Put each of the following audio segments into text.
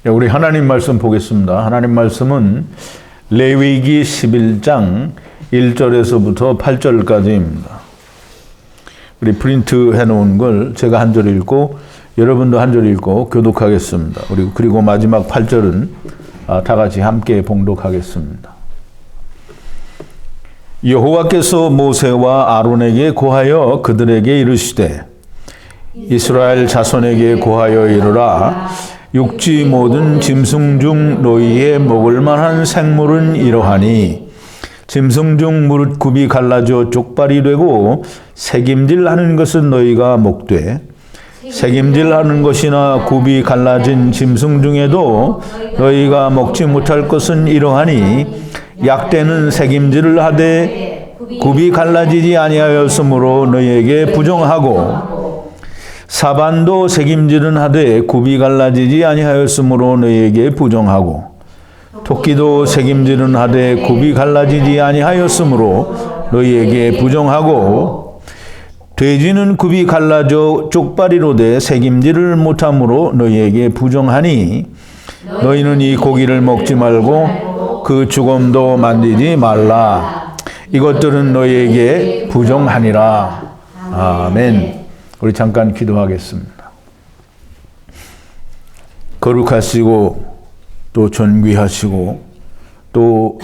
우리 하나님 말씀 보겠습니다. 하나님 말씀은 레위기 11장 1절에서부터 8절까지입니다. 우리 프린트 해놓은 걸 제가 한 절 읽고 여러분도 한 절 읽고 교독하겠습니다. 그리고 마지막 8절은 다 같이 함께 봉독하겠습니다. 여호와께서 모세와 아론에게 고하여 그들에게 이르시되 이스라엘 자손에게 고하여 이르라. 육지 모든 짐승 중 너희의 먹을 만한 생물은 이러하니 짐승 중 무릇 굽이 갈라져 족발이 되고 새김질하는 것은 너희가 먹되 새김질하는 것이나 굽이 갈라진 짐승 중에도 너희가 먹지 못할 것은 이러하니 약대는 새김질을 하되 굽이 갈라지지 아니하였으므로 너희에게 부정하고 사반도 새김질은 하되 굽이 갈라지지 아니하였으므로 너희에게 부정하고 토끼도 새김질은 하되 굽이 갈라지지 아니하였으므로 너희에게 부정하고 돼지는 굽이 갈라져 쪽발이로 돼 새김질을 못하므로 너희에게 부정하니 너희는 이 고기를 먹지 말고 그 주검도 만지지 말라. 이것들은 너희에게 부정하니라. 아멘. 우리 잠깐 기도하겠습니다. 거룩하시고 또 존귀하시고 또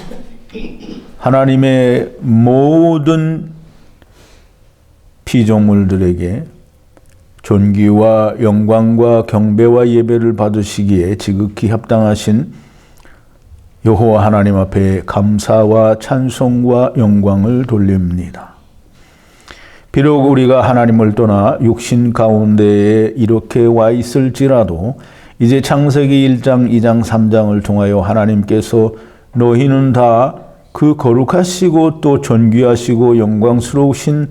하나님의 모든 피조물들에게 존귀와 영광과 경배와 예배를 받으시기에 지극히 합당하신 여호와 하나님 앞에 감사와 찬송과 영광을 돌립니다. 비록 우리가 하나님을 떠나 육신 가운데에 이렇게 와 있을지라도 이제 창세기 1장, 2장, 3장을 통하여 하나님께서 너희는 다 그 거룩하시고 또 존귀하시고 영광스러우신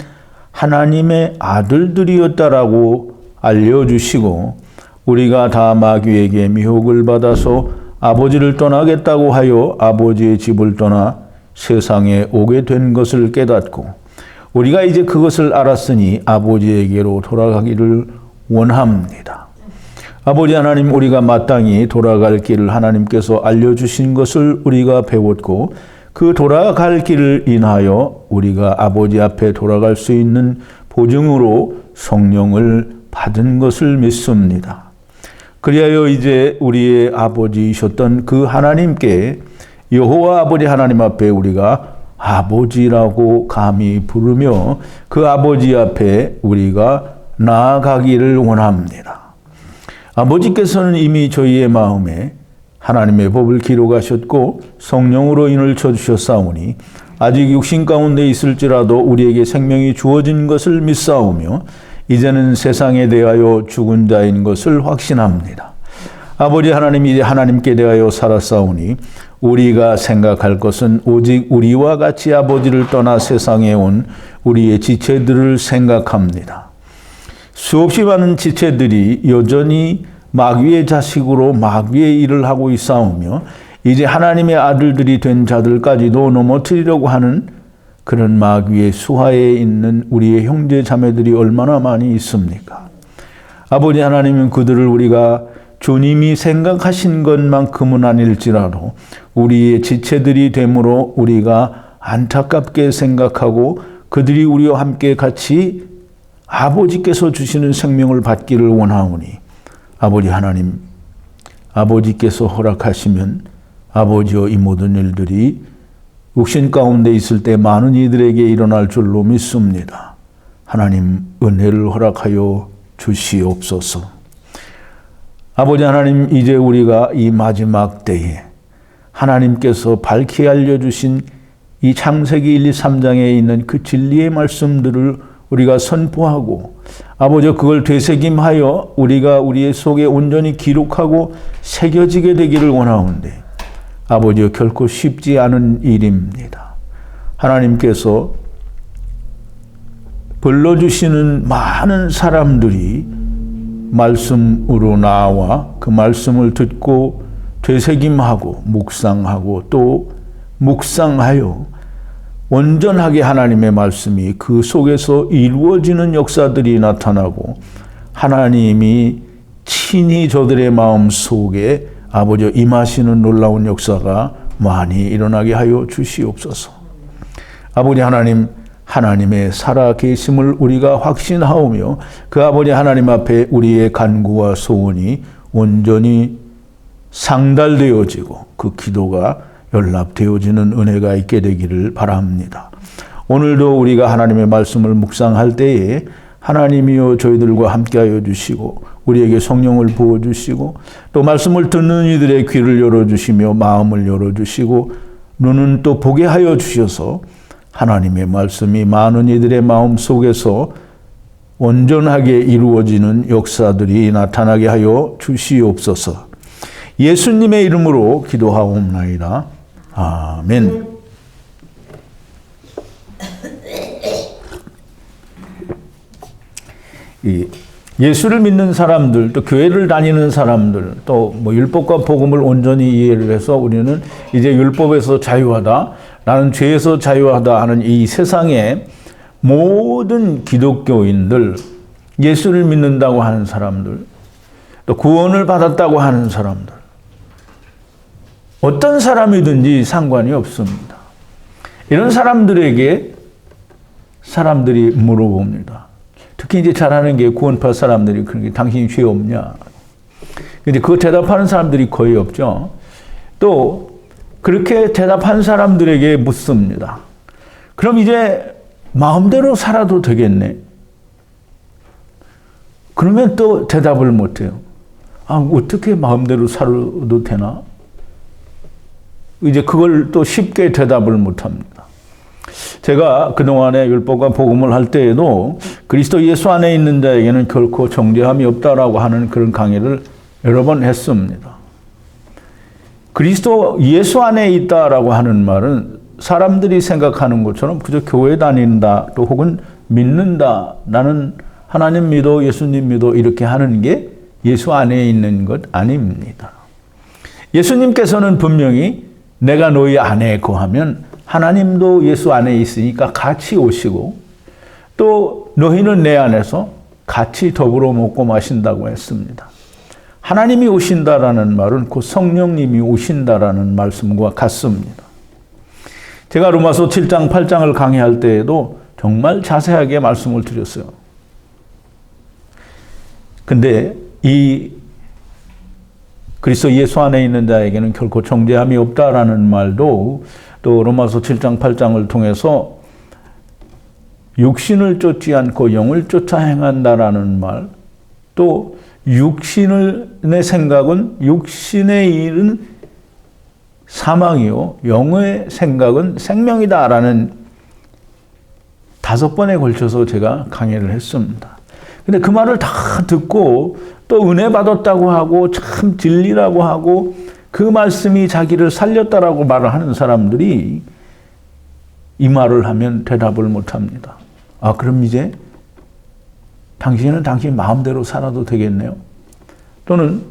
하나님의 아들들이었다라고 알려주시고 우리가 다 마귀에게 미혹을 받아서 아버지를 떠나겠다고 하여 아버지의 집을 떠나 세상에 오게 된 것을 깨닫고 우리가 이제 그것을 알았으니 아버지에게로 돌아가기를 원합니다. 아버지 하나님, 우리가 마땅히 돌아갈 길을 하나님께서 알려주신 것을 우리가 배웠고 그 돌아갈 길을 인하여 우리가 아버지 앞에 돌아갈 수 있는 보증으로 성령을 받은 것을 믿습니다. 그리하여 이제 우리의 아버지이셨던 그 하나님께 여호와 아버지 하나님 앞에 우리가 아버지라고 감히 부르며 그 아버지 앞에 우리가 나아가기를 원합니다. 아버지께서는 이미 저희의 마음에 하나님의 법을 기록하셨고 성령으로 인을 쳐주셨사오니 아직 육신 가운데 있을지라도 우리에게 생명이 주어진 것을 믿사오며 이제는 세상에 대하여 죽은 자인 것을 확신합니다. 아버지 하나님이 이제 하나님께 대하여 살았사오니 우리가 생각할 것은 오직 우리와 같이 아버지를 떠나 세상에 온 우리의 지체들을 생각합니다. 수없이 많은 지체들이 여전히 마귀의 자식으로 마귀의 일을 하고 있사오며 이제 하나님의 아들들이 된 자들까지도 넘어뜨리려고 하는 그런 마귀의 수하에 있는 우리의 형제 자매들이 얼마나 많이 있습니까? 아버지 하나님은 그들을 우리가 주님이 생각하신 것만큼은 아닐지라도 우리의 지체들이 되므로 우리가 안타깝게 생각하고 그들이 우리와 함께 같이 아버지께서 주시는 생명을 받기를 원하오니 아버지 하나님, 아버지께서 허락하시면 아버지와 이 모든 일들이 육신 가운데 있을 때 많은 이들에게 일어날 줄로 믿습니다. 하나님, 은혜를 허락하여 주시옵소서. 아버지 하나님, 이제 우리가 이 마지막 때에 하나님께서 밝히 알려주신 이 창세기 1, 2, 3장에 있는 그 진리의 말씀들을 우리가 선포하고 아버지 그걸 되새김하여 우리가 우리의 속에 온전히 기록하고 새겨지게 되기를 원하오는데 아버지 결코 쉽지 않은 일입니다. 하나님께서 불러주시는 많은 사람들이 말씀으로 나와 그 말씀을 듣고 되새김하고 묵상하고 또 묵상하여 온전하게 하나님의 말씀이 그 속에서 이루어지는 역사들이 나타나고 하나님이 친히 저들의 마음 속에 아버지 임하시는 놀라운 역사가 많이 일어나게 하여 주시옵소서. 아버지 하나님, 하나님의 살아계심을 우리가 확신하오며 그 아버지 하나님 앞에 우리의 간구와 소원이 온전히 상달되어지고 그 기도가 연락되어지는 은혜가 있게 되기를 바랍니다. 오늘도 우리가 하나님의 말씀을 묵상할 때에 하나님이여 저희들과 함께하여 주시고 우리에게 성령을 부어주시고 또 말씀을 듣는 이들의 귀를 열어주시며 마음을 열어주시고 눈은 또 보게 하여 주셔서 하나님의 말씀이 많은 이들의 마음 속에서 온전하게 이루어지는 역사들이 나타나게 하여 주시옵소서. 예수님의 이름으로 기도하옵나이다. 아멘. 예수를 믿는 사람들, 또 교회를 다니는 사람들, 또 율법과 복음을 온전히 이해를 해서 우리는 이제 율법에서 자유하다, 나는 죄에서 자유하다 하는 이 세상의 모든 기독교인들, 예수를 믿는다고 하는 사람들, 또 구원을 받았다고 하는 사람들, 어떤 사람이든지 상관이 없습니다. 이런 사람들에게 사람들이 물어봅니다. 특히 이제 잘하는 게 구원받은 사람들이 그런 게 당신이 죄 없냐? 근데 그거 대답하는 사람들이 거의 없죠. 또 그렇게 대답한 사람들에게 묻습니다. 그럼 이제 마음대로 살아도 되겠네? 그러면 또 대답을 못해요. 어떻게 마음대로 살아도 되나? 이제 그걸 또 쉽게 대답을 못합니다. 제가 그동안에 율법과 복음을 할 때에도 그리스도 예수 안에 있는 자에게는 결코 정죄함이 없다라고 하는 그런 강의를 여러 번 했습니다. 그리스도 예수 안에 있다라고 하는 말은 사람들이 생각하는 것처럼 그저 교회 다닌다 또 혹은 믿는다, 나는 하나님 믿어 예수님 믿어 이렇게 하는 게 예수 안에 있는 것 아닙니다. 예수님께서는 분명히 내가 너희 안에 거하면 하나님도 예수 안에 있으니까 같이 오시고 또 너희는 내 안에서 같이 더불어 먹고 마신다고 했습니다. 하나님이 오신다라는 말은 곧 성령님이 오신다라는 말씀과 같습니다. 제가 로마서 7장 8장을 강의할 때에도 정말 자세하게 말씀을 드렸어요. 근데 이 그리스도 예수 안에 있는 자에게는 결코 정죄함이 없다라는 말도 또 로마서 7장 8장을 통해서 육신을 쫓지 않고 영을 쫓아 행한다라는 말, 또 육신의 생각은 육신의 일은 사망이요 영의 생각은 생명이다라는 5번에 걸쳐서 제가 강의를 했습니다. 근데 그 말을 다 듣고 또 은혜 받았다고 하고 참 진리라고 하고 그 말씀이 자기를 살렸다라고 말을 하는 사람들이 이 말을 하면 대답을 못합니다. 그럼 이제 당신은 당신 마음대로 살아도 되겠네요. 또는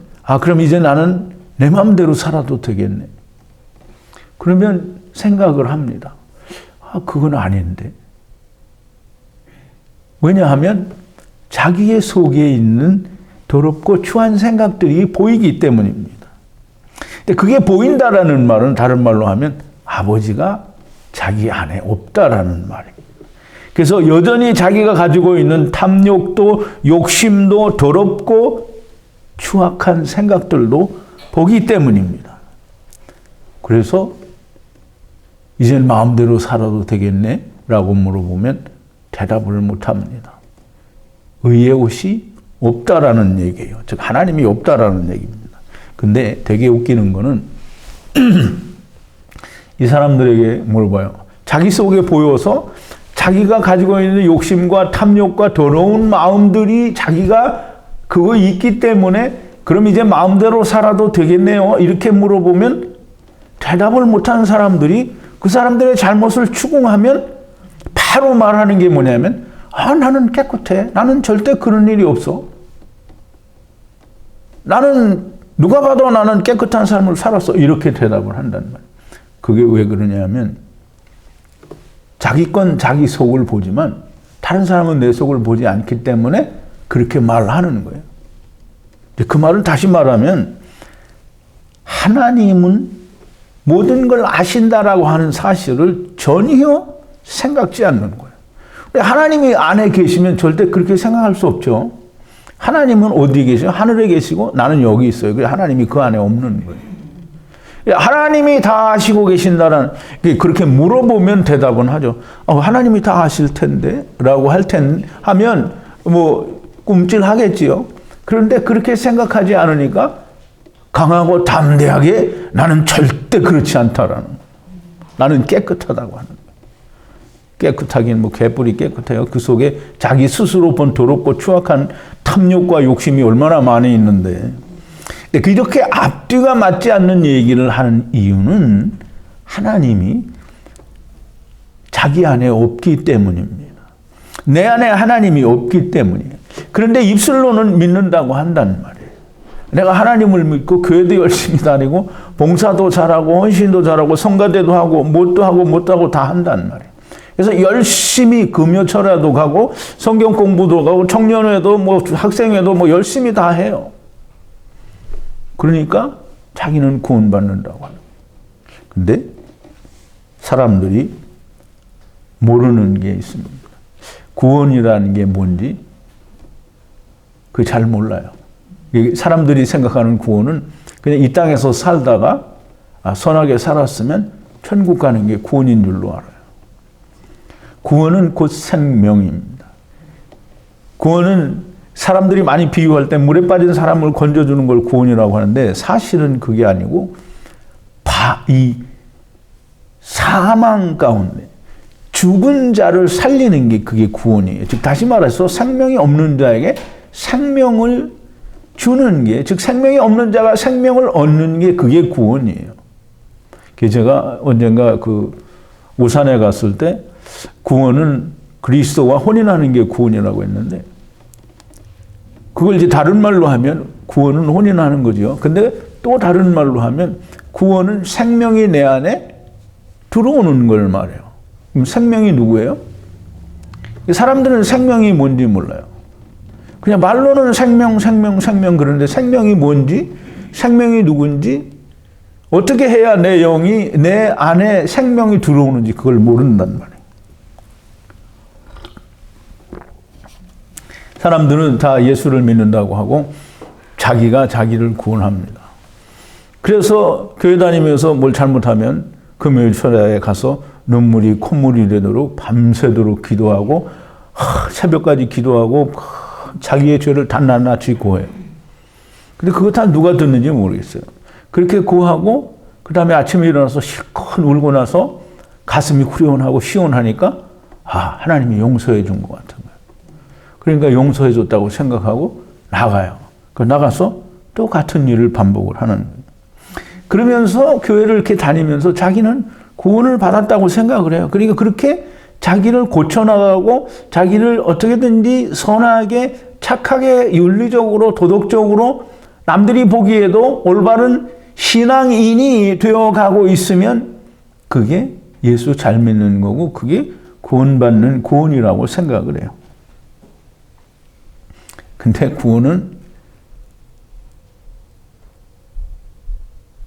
그럼 이제 나는 내 마음대로 살아도 되겠네. 그러면 생각을 합니다. 그건 아닌데. 왜냐하면 자기의 속에 있는 더럽고 추한 생각들이 보이기 때문입니다. 근데 그게 보인다라는 말은 다른 말로 하면 아버지가 자기 안에 없다라는 말입니다. 그래서 여전히 자기가 가지고 있는 탐욕도 욕심도 더럽고 추악한 생각들도 보기 때문입니다. 그래서 이젠 마음대로 살아도 되겠네? 라고 물어보면 대답을 못합니다. 의의 옷이 없다라는 얘기예요. 즉 하나님이 없다라는 얘기입니다. 근데 되게 웃기는 거는 이 사람들에게 물어봐요. 자기 속에 보여서 자기가 가지고 있는 욕심과 탐욕과 더러운 마음들이 자기가 그거 있기 때문에 그럼 이제 마음대로 살아도 되겠네요. 이렇게 물어보면 대답을 못하는 사람들이 그 사람들의 잘못을 추궁하면 바로 말하는 게 뭐냐면 나는 깨끗해. 나는 절대 그런 일이 없어. 나는 누가 봐도 나는 깨끗한 삶을 살았어. 이렇게 대답을 한다는 말이에요. 그게 왜 그러냐면 자기 건 자기 속을 보지만 다른 사람은 내 속을 보지 않기 때문에 그렇게 말을 하는 거예요. 그 말을 다시 말하면 하나님은 모든 걸 아신다라고 하는 사실을 전혀 생각지 않는 거예요. 하나님이 안에 계시면 절대 그렇게 생각할 수 없죠. 하나님은 어디 계세요? 하늘에 계시고 나는 여기 있어요. 하나님이 그 안에 없는 거예요. 하나님이 다 아시고 계신다는, 그렇게 물어보면 대답은 하죠. 하나님이 다 아실 텐데 라고 하면 뭐 꿈찔하겠지요. 그런데 그렇게 생각하지 않으니까 강하고 담대하게 나는 절대 그렇지 않다라는 거예요. 나는 깨끗하다고 하는 거예요. 깨끗하긴 뭐 개뿔이 깨끗해요. 그 속에 자기 스스로 본 더럽고 추악한 탐욕과 욕심이 얼마나 많이 있는데, 이렇게 앞뒤가 맞지 않는 얘기를 하는 이유는 하나님이 자기 안에 없기 때문입니다. 내 안에 하나님이 없기 때문이에요. 그런데 입술로는 믿는다고 한단 말이에요. 내가 하나님을 믿고 교회도 열심히 다니고 봉사도 잘하고 헌신도 잘하고 성가대도 하고 못도 하고 못하고 다 한단 말이에요. 그래서 열심히 금요철에도 가고 성경 공부도 가고 청년회도 뭐 학생회도 뭐 열심히 다 해요. 그러니까 자기는 구원받는다고 하는 거예요. 근데 사람들이 모르는 게 있습니다. 구원이라는 게 뭔지 그걸 잘 몰라요. 사람들이 생각하는 구원은 그냥 이 땅에서 살다가 선하게 살았으면 천국 가는 게 구원인 줄로 알아요. 구원은 곧 생명입니다. 구원은 사람들이 많이 비유할 때 물에 빠진 사람을 건져주는 걸 구원이라고 하는데 사실은 그게 아니고 이 사망 가운데 죽은 자를 살리는 게 그게 구원이에요. 즉 다시 말해서 생명이 없는 자에게 생명을 주는 게, 즉 생명이 없는 자가 생명을 얻는 게 그게 구원이에요. 제가 언젠가 그 우산에 갔을 때 구원은 그리스도와 혼인하는 게 구원이라고 했는데 그걸 이제 다른 말로 하면 구원은 혼인하는 거죠. 근데 또 다른 말로 하면 구원은 생명이 내 안에 들어오는 걸 말해요. 그럼 생명이 누구예요? 사람들은 생명이 뭔지 몰라요. 그냥 말로는 생명 그러는데 생명이 뭔지, 생명이 누군지, 어떻게 해야 내 영이 내 안에 생명이 들어오는지 그걸 모른단 말이에요. 사람들은 다 예수를 믿는다고 하고 자기가 자기를 구원합니다. 그래서 교회 다니면서 뭘 잘못하면 금요일 철야에 가서 눈물이 콧물이 되도록 밤새도록 기도하고 새벽까지 기도하고 자기의 죄를 다 낱낱이 고해요. 근데 그거 다 누가 듣는지 모르겠어요. 그렇게 고하고 그 다음에 아침에 일어나서 실컷 울고 나서 가슴이 후련하고 시원하니까 하나님이 용서해 준 것 같은 거예요. 그러니까 용서해 줬다고 생각하고 나가요. 나가서 또 같은 일을 반복을 하는 거예요. 그러면서 교회를 이렇게 다니면서 자기는 구원을 받았다고 생각을 해요. 그러니까 그렇게 자기를 고쳐나가고 자기를 어떻게든지 선하게 착하게 윤리적으로 도덕적으로 남들이 보기에도 올바른 신앙인이 되어가고 있으면 그게 예수 잘 믿는 거고 그게 구원받는 구원이라고 생각을 해요. 근데 구원은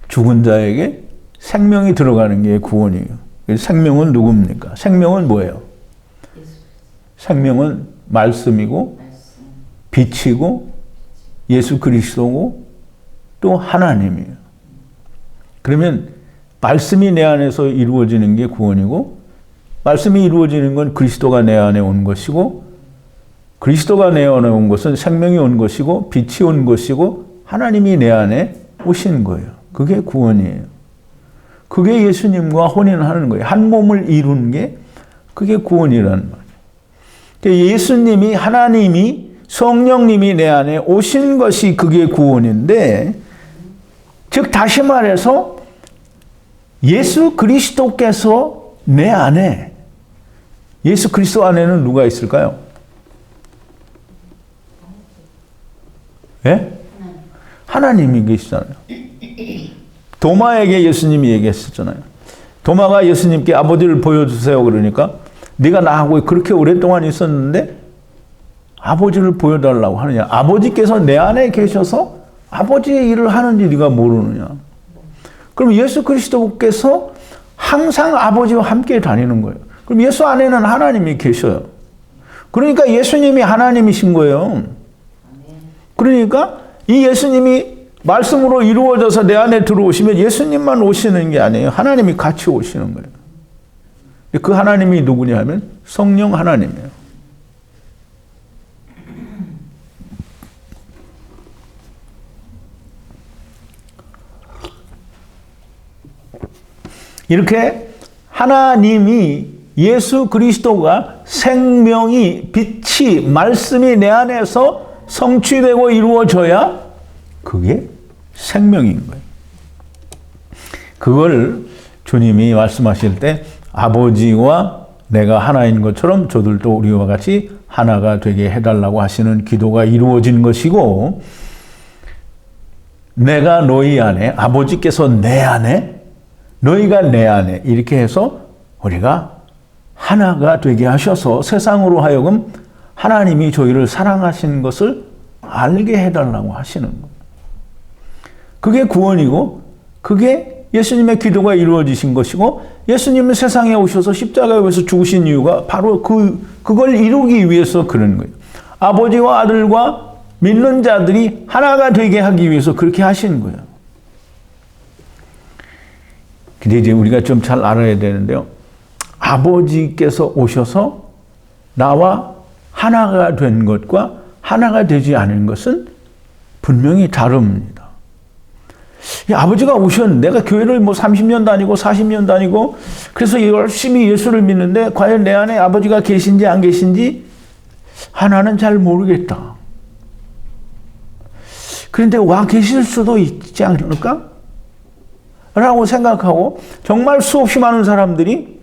죽은 자에게 생명이 들어가는 게 구원이에요. 생명은 누굽니까? 생명은 뭐예요? 생명은 말씀이고 빛이고 예수 그리스도고 또 하나님이에요. 그러면 말씀이 내 안에서 이루어지는 게 구원이고 말씀이 이루어지는 건 그리스도가 내 안에 온 것이고 그리스도가 내 안에 온 것은 생명이 온 것이고 빛이 온 것이고 하나님이 내 안에 오신 거예요. 그게 구원이에요. 그게 예수님과 혼인하는 거예요. 한 몸을 이룬 게 그게 구원이라는 말이에요. 예수님이 하나님이 성령님이 내 안에 오신 것이 그게 구원인데 즉 다시 말해서 예수 그리스도께서 내 안에 예수 그리스도 안에는 누가 있을까요? 예? 하나님이 계시잖아요. 도마에게 예수님이 얘기했었잖아요. 도마가 예수님께 아버지를 보여주세요 그러니까 네가 나하고 그렇게 오랫동안 있었는데 아버지를 보여달라고 하느냐. 아버지께서 내 안에 계셔서 아버지의 일을 하는지 네가 모르느냐. 그럼 예수 그리스도께서 항상 아버지와 함께 다니는 거예요. 그럼 예수 안에는 하나님이 계셔요. 그러니까 예수님이 하나님이신 거예요. 그러니까 이 예수님이 말씀으로 이루어져서 내 안에 들어오시면 예수님만 오시는 게 아니에요. 하나님이 같이 오시는 거예요. 그 하나님이 누구냐 하면 성령 하나님이에요. 이렇게 하나님이 예수 그리스도가 생명이 빛이 말씀이 내 안에서 성취되고 이루어져야 그게 생명인 거예요. 그걸 주님이 말씀하실 때 아버지와 내가 하나인 것처럼 저들도 우리와 같이 하나가 되게 해달라고 하시는 기도가 이루어진 것이고, 내가 너희 안에, 아버지께서 내 안에, 너희가 내 안에, 이렇게 해서 우리가 하나가 되게 하셔서 세상으로 하여금 하나님이 저희를 사랑하시는 것을 알게 해달라고 하시는 거예요. 그게 구원이고, 그게 예수님의 기도가 이루어지신 것이고, 예수님은 세상에 오셔서 십자가에서 죽으신 이유가 바로 그걸 이루기 위해서 그런 거예요. 아버지와 아들과 믿는 자들이 하나가 되게 하기 위해서 그렇게 하신 거예요. 근데 이제 우리가 좀 잘 알아야 되는데요. 아버지께서 오셔서 나와 하나가 된 것과 하나가 되지 않은 것은 분명히 다릅니다. 아버지가 오셨는데, 내가 교회를 30년 다니고 40년 다니고 그래서 열심히 예수를 믿는데 과연 내 안에 아버지가 계신지 안 계신지 하나는 잘 모르겠다. 그런데 와 계실 수도 있지 않을까? 라고 생각하고 정말 수없이 많은 사람들이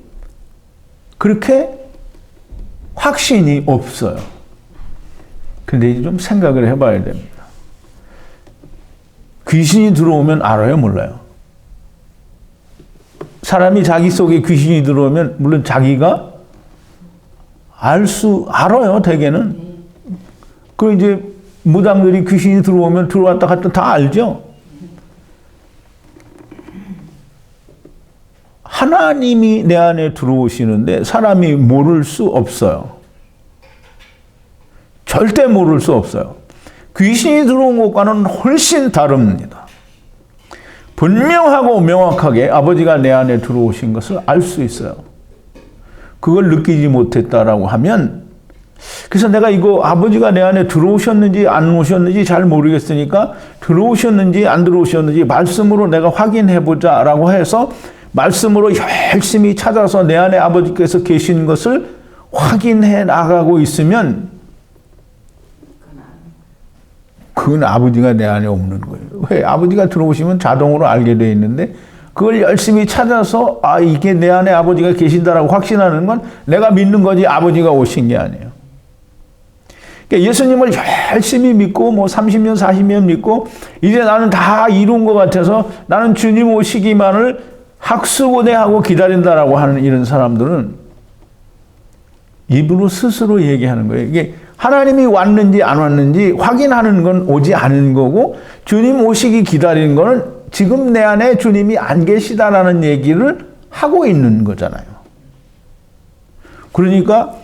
그렇게 확신이 없어요. 근데 이제 좀 생각을 해봐야 됩니다. 귀신이 들어오면 알아요, 몰라요? 사람이 자기 속에 귀신이 들어오면 물론 자기가 알아요, 대개는. 그 이제 무당들이 귀신이 들어오면 들어왔다 갔다 다 알죠? 하나님이 내 안에 들어오시는데 사람이 모를 수 없어요. 절대 모를 수 없어요. 귀신이 들어온 것과는 훨씬 다릅니다. 분명하고 명확하게 아버지가 내 안에 들어오신 것을 알 수 있어요. 그걸 느끼지 못했다라고 하면, 그래서 내가 이거 아버지가 내 안에 들어오셨는지 안 오셨는지 잘 모르겠으니까 들어오셨는지 안 들어오셨는지 말씀으로 내가 확인해 보자라고 해서 말씀으로 열심히 찾아서 내 안에 아버지께서 계신 것을 확인해 나가고 있으면 그건 아버지가 내 안에 없는 거예요. 왜? 아버지가 들어오시면 자동으로 알게 돼 있는데 그걸 열심히 찾아서 이게 내 안에 아버지가 계신다라고 확신하는 건 내가 믿는 거지 아버지가 오신 게 아니에요. 그러니까 예수님을 열심히 믿고 30년 40년 믿고 이제 나는 다 이룬 것 같아서 나는 주님 오시기만을 학수고대하고 기다린다라고 하는 이런 사람들은 입으로 스스로 얘기하는 거예요. 이게 하나님이 왔는지 안 왔는지 확인하는 건 오지 않은 거고, 주님 오시기 기다리는 거는 지금 내 안에 주님이 안 계시다라는 얘기를 하고 있는 거잖아요. 그러니까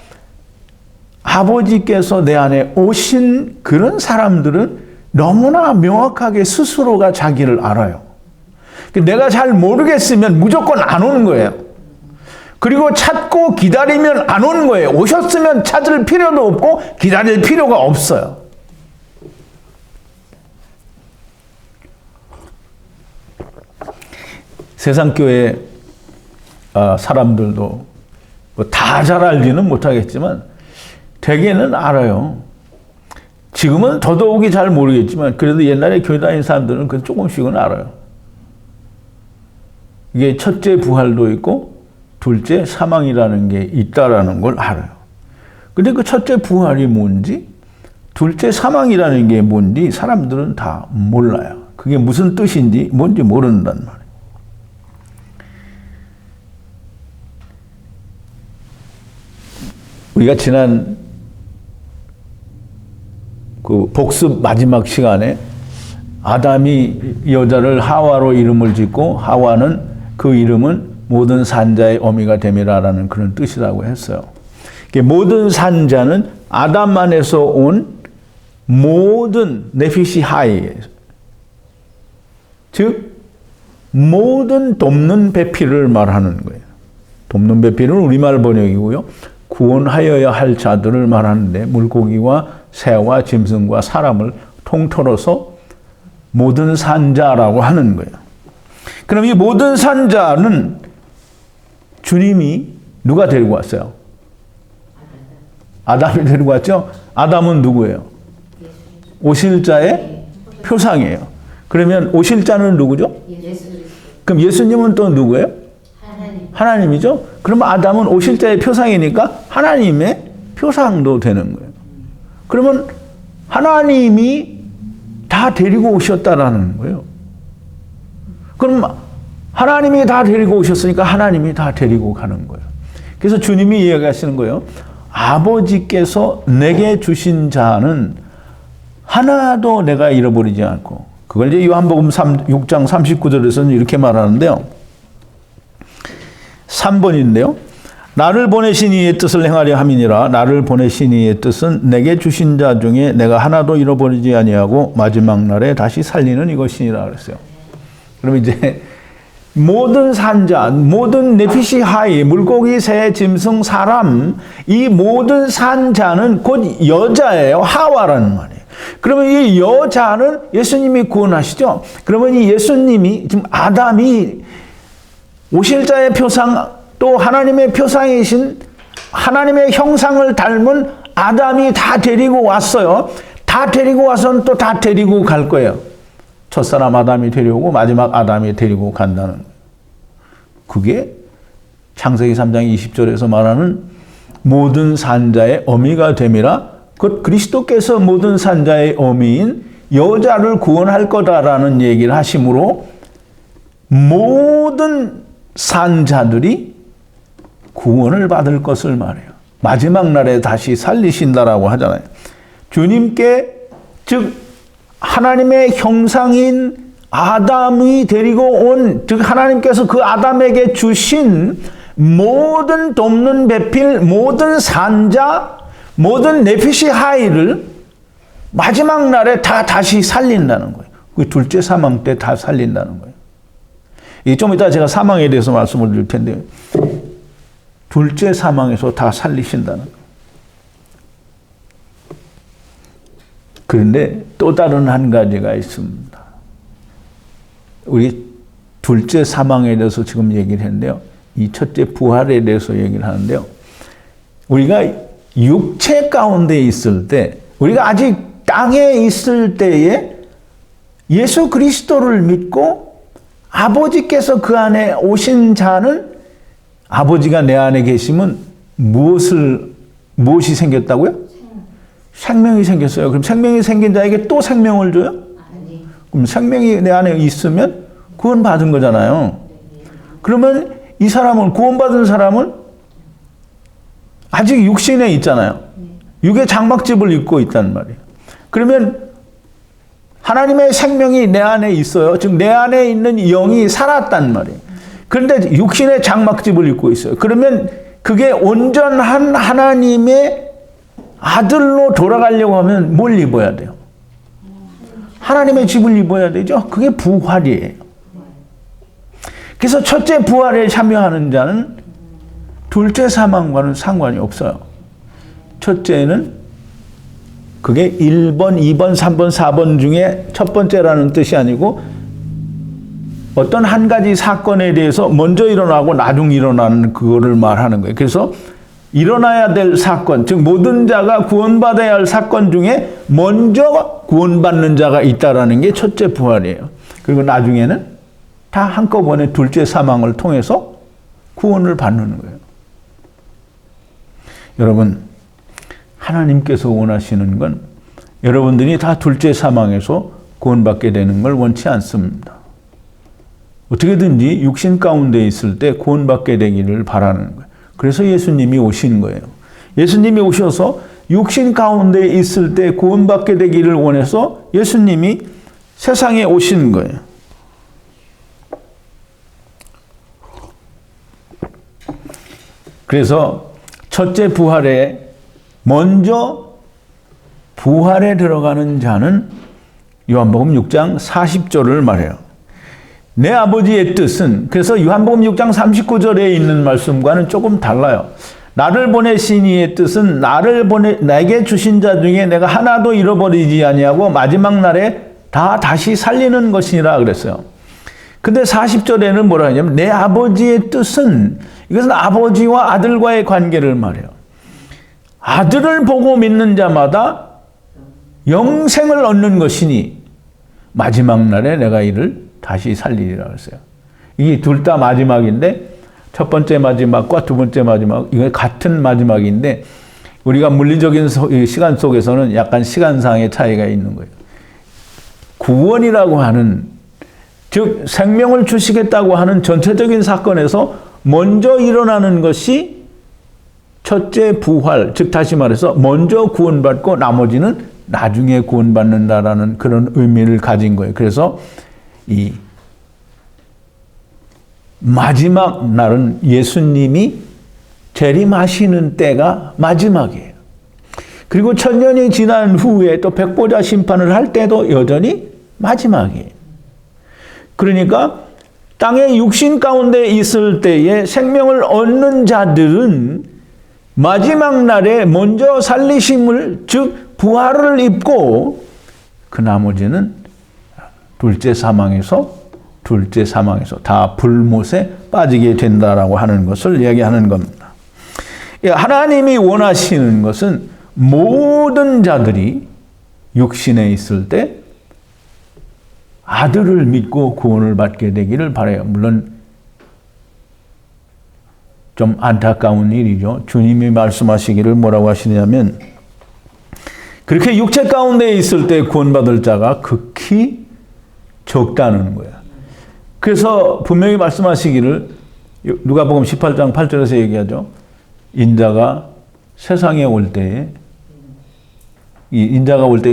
아버지께서 내 안에 오신 그런 사람들은 너무나 명확하게 스스로가 자기를 알아요. 내가 잘 모르겠으면 무조건 안 오는 거예요. 그리고 찾고 기다리면 안 오는 거예요. 오셨으면 찾을 필요도 없고 기다릴 필요가 없어요. 세상 교회 사람들도 다 잘 알지는 못하겠지만 대개는 알아요. 지금은 더더욱이 잘 모르겠지만 그래도 옛날에 교회 다니는 사람들은 그 조금씩은 알아요. 이게 첫째 부활도 있고 둘째 사망이라는 게 있다라는 걸 알아요. 근데 그 첫째 부활이 뭔지, 둘째 사망이라는 게 뭔지 사람들은 다 몰라요. 그게 무슨 뜻인지 뭔지 모른단 말이에요. 우리가 지난 그 복습 마지막 시간에 아담이 여자를 하와로 이름을 짓고 하와는 그 이름은 모든 산자의 어미가 됨이라라는 그런 뜻이라고 했어요. 모든 산자는 아담 안에서 온 모든 네피시 하이, 즉 모든 돕는 배필을 말하는 거예요. 돕는 배필은 우리말 번역이고요. 구원하여야 할 자들을 말하는데 물고기와 새와 짐승과 사람을 통틀어서 모든 산자라고 하는 거예요. 그럼 이 모든 산자는 주님이 누가 데리고 왔어요? 아담이 데리고 왔죠? 아담은 누구예요? 오실 자의 표상이에요. 그러면 오실 자는 누구죠? 그럼 예수님은 또 누구예요? 하나님이죠? 그럼 아담은 오실 자의 표상이니까 하나님의 표상도 되는 거예요. 그러면 하나님이 다 데리고 오셨다라는 거예요. 그럼 하나님이 다 데리고 오셨으니까 하나님이 다 데리고 가는 거예요. 그래서 주님이 이야기하시는 거예요. 아버지께서 내게 주신 자는 하나도 내가 잃어버리지 않고, 그걸 이제 요한복음 6장 39절에서는 이렇게 말하는데요. 3번인데요. 나를 보내신 이의 뜻을 행하려 함이니라. 나를 보내신 이의 뜻은 내게 주신 자 중에 내가 하나도 잃어버리지 아니하고 마지막 날에 다시 살리는 이것이니라 그랬어요. 그럼 이제 모든 산자, 모든 네피시 하이, 물고기, 새, 짐승, 사람, 이 모든 산자는 곧 여자예요. 하와라는 말이에요. 그러면 이 여자는 예수님이 구원하시죠. 그러면 이 예수님이, 지금 아담이 오실 자의 표상, 또 하나님의 표상이신 하나님의 형상을 닮은 아담이 다 데리고 왔어요. 다 데리고 와서는 또 다 데리고 갈 거예요. 첫사람 아담이 데려오고 마지막 아담이 데리고 간다는 거예요. 그게 창세기 3장 20절에서 말하는 모든 산자의 어미가 됨이라, 곧 그리스도께서 모든 산자의 어미인 여자를 구원할 거다라는 얘기를 하심으로 모든 산자들이 구원을 받을 것을 말해요. 마지막 날에 다시 살리신다라고 하잖아요. 주님께, 즉 하나님의 형상인 아담이 데리고 온, 즉 하나님께서 그 아담에게 주신 모든 돕는 배필, 모든 산자, 모든 네피시 하이를 마지막 날에 다 다시 살린다는 거예요. 그 둘째 사망 때 다 살린다는 거예요. 좀 이따 제가 사망에 대해서 말씀을 드릴 텐데, 둘째 사망에서 다 살리신다는 거예요. 그런데 또 다른 한 가지가 있습니다. 우리 둘째 사망에 대해서 지금 얘기를 했는데요. 이 첫째 부활에 대해서 얘기를 하는데요. 우리가 육체 가운데 있을 때, 우리가 아직 땅에 있을 때에 예수 그리스도를 믿고 아버지께서 그 안에 오신 자는, 아버지가 내 안에 계시면 무엇이 생겼다고요? 생명이 생겼어요. 그럼 생명이 생긴 자에게 또 생명을 줘요? 그럼 생명이 내 안에 있으면 구원받은 거잖아요. 그러면 이 사람은, 구원받은 사람은 아직 육신에 있잖아요. 육의 장막집을 입고 있단 말이에요. 그러면 하나님의 생명이 내 안에 있어요. 즉 내 안에 있는 영이 살았단 말이에요. 그런데 육신의 장막집을 입고 있어요. 그러면 그게 온전한 하나님의 아들로 돌아가려고 하면 뭘 입어야 돼요? 하나님의 집을 입어야 되죠. 그게 부활이에요. 그래서 첫째 부활에 참여하는 자는 둘째 사망과는 상관이 없어요. 첫째는 그게 1번, 2번, 3번, 4번 중에 첫 번째라는 뜻이 아니고 어떤 한 가지 사건에 대해서 먼저 일어나고 나중 일어나는 그거를 말하는 거예요. 그래서 일어나야 될 사건, 즉 모든 자가 구원받아야 할 사건 중에 먼저 구원받는 자가 있다라는 게 첫째 부활이에요. 그리고 나중에는 다 한꺼번에 둘째 사망을 통해서 구원을 받는 거예요. 여러분, 하나님께서 원하시는 건 여러분들이 다 둘째 사망에서 구원받게 되는 걸 원치 않습니다. 어떻게든지 육신 가운데 있을 때 구원받게 되기를 바라는 거예요. 그래서 예수님이 오신 거예요. 예수님이 오셔서 육신 가운데 있을 때 구원받게 되기를 원해서 예수님이 세상에 오신 거예요. 그래서 첫째 부활에 먼저 부활에 들어가는 자는 요한복음 6장 40절을 말해요. 내 아버지의 뜻은, 그래서 요한복음 6장 39절에 있는 말씀과는 조금 달라요. 나를 보내신 이의 뜻은 내게 주신 자 중에 내가 하나도 잃어버리지 아니하고 마지막 날에 다시 살리는 것이니라 그랬어요. 근데 40절에는 뭐라 하냐면 내 아버지의 뜻은, 이것은 아버지와 아들과의 관계를 말해요. 아들을 보고 믿는 자마다 영생을 얻는 것이니 마지막 날에 내가 이를 다시 살리리라 그랬어요. 이게 둘 다 마지막인데 첫 번째 마지막과 두 번째 마지막, 이거 같은 마지막인데 우리가 물리적인 시간 속에서는 약간 시간상의 차이가 있는 거예요. 구원이라고 하는, 즉 생명을 주시겠다고 하는 전체적인 사건에서 먼저 일어나는 것이 첫째 부활, 즉 다시 말해서 먼저 구원받고 나머지는 나중에 구원받는다라는 그런 의미를 가진 거예요. 그래서 이 마지막 날은 예수님이 재림하시는 때가 마지막이에요. 그리고 1000년이 지난 후에 또 백보자 심판을 할 때도 여전히 마지막이에요. 그러니까 땅의 육신 가운데 있을 때에 생명을 얻는 자들은 마지막 날에 먼저 살리심을, 즉 부활을 입고 그 나머지는 둘째 사망에서 다 불못에 빠지게 된다라고 하는 것을 이야기하는 겁니다. 하나님이 원하시는 것은 모든 자들이 육신에 있을 때 아들을 믿고 구원을 받게 되기를 바라요. 물론 좀 안타까운 일이죠. 주님이 말씀하시기를 뭐라고 하시냐면 그렇게 육체 가운데 있을 때 구원받을 자가 극히 적다는 거예요. 그래서 분명히 말씀하시기를 누가복음 18장 8절에서 얘기하죠. 인자가 세상에 올 때에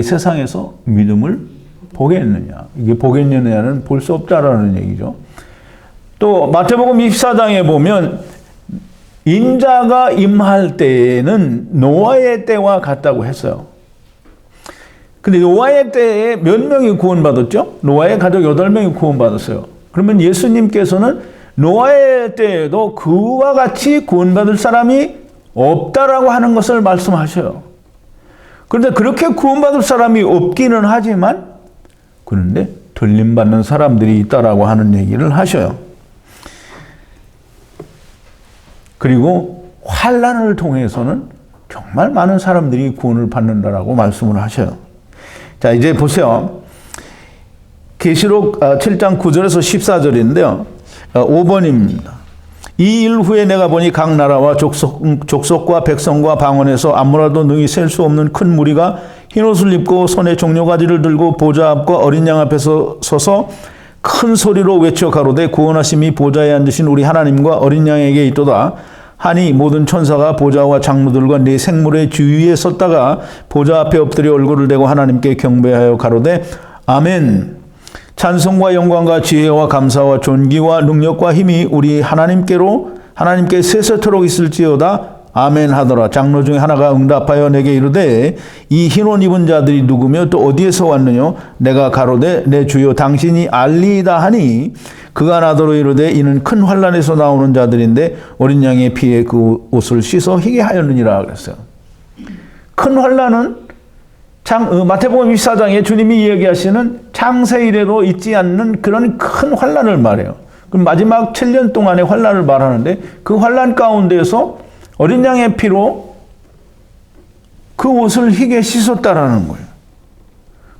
세상에서 믿음을 보겠느냐. 이게 보겠느냐는 볼 수 없다라는 얘기죠. 또 마태복음 24장에 보면 인자가 임할 때에는 노아의 때와 같다고 했어요. 근데 노아의 때에 몇 명이 구원받았죠? 노아의 가족 8명이 구원받았어요. 그러면 예수님께서는 노아의 때에도 그와 같이 구원받을 사람이 없다라고 하는 것을 말씀하셔요. 그런데 그렇게 구원받을 사람이 없기는 하지만 그런데 들림받는 사람들이 있다라고 하는 얘기를 하셔요. 그리고 환난을 통해서는 정말 많은 사람들이 구원을 받는다라고 말씀을 하셔요. 자, 이제 보세요. 계시록 7장 9절에서 14절인데요. 5번입니다. 이 일 후에 내가 보니 각 나라와 족속과 백성과 방언에서 아무라도 능히 셀 수 없는 큰 무리가 흰옷을 입고 손에 종려가지를 들고 보좌 앞과 어린 양 앞에서 서서 큰 소리로 외쳐 가로되 구원하심이 보좌에 앉으신 우리 하나님과 어린 양에게 있도다 하니 모든 천사가 보좌와 장로들과 네 생물의 주위에 섰다가 보좌 앞에 엎드려 얼굴을 대고 하나님께 경배하여 가로되 아멘. 찬송과 영광과 지혜와 감사와 존귀와 능력과 힘이 우리 하나님께 세세토록 있을지어다. 아멘 하더라. 장로 중에 하나가 응답하여 내게 이르되 이 흰옷 입은 자들이 누구며 또 어디에서 왔느냐? 내가 가로되 내 주여 당신이 알리이다 하니 그가 나더러 이르되 이는 큰 환난에서 나오는 자들인데 어린 양의 피에 그 옷을 씻어 희게 하였느니라 그랬어요. 큰 환난은 마태복음 24장에 주님이 이야기하시는 창세 이래로 있지 않는 그런 큰 환난을 말해요. 그럼 마지막 7년 동안의 환난을 말하는데 그 환난 가운데서 어린 양의 피로 그 옷을 희게 씻었다라는 거예요.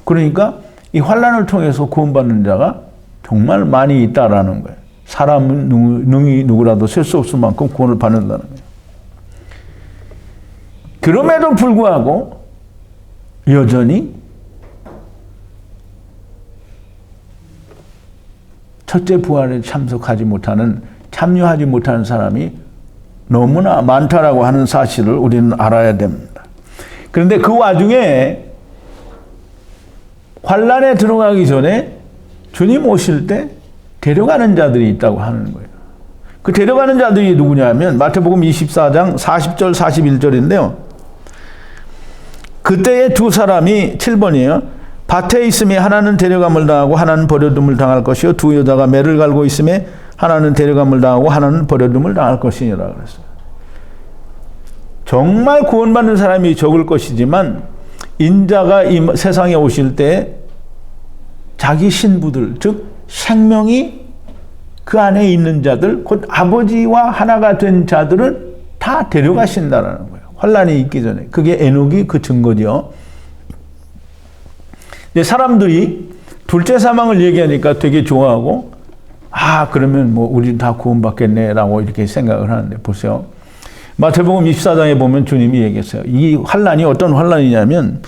그러니까 이 환난을 통해서 구원받는 자가 정말 많이 있다라는 거예요. 사람은 능히 누구라도 셀 수 없을 만큼 구원을 받는다는 거예요. 그럼에도 불구하고 여전히 첫째 부활에 참여하지 못하는 사람이 너무나 많다라고 하는 사실을 우리는 알아야 됩니다. 그런데 그 와중에 환란에 들어가기 전에 주님 오실 때 데려가는 자들이 있다고 하는 거예요. 그 데려가는 자들이 누구냐면 마태복음 24장 40절 41절인데요. 그때의 두 사람이 7번이에요. 밭에 있음에 하나는 데려감을 당하고 하나는 버려둠을 당할 것이요 두 여자가 매를 갈고 있음에 하나는 데려감을 당하고 하나는 버려둠을 당할 것이니라 그랬어요. 정말 구원받는 사람이 적을 것이지만 인자가 이 세상에 오실 때 자기 신부들, 즉 생명이 그 안에 있는 자들, 곧 아버지와 하나가 된 자들은 다 데려가신다라는 거예요. 환란이 있기 전에. 그게 에녹이 그 증거죠. 사람들이 둘째 사망을 얘기하니까 되게 좋아하고, 그러면 뭐 우리 다 구원받겠네라고 이렇게 생각을 하는데, 보세요. 마태복음 24장에 보면 주님이 얘기했어요. 이 환란이 어떤 환란이냐면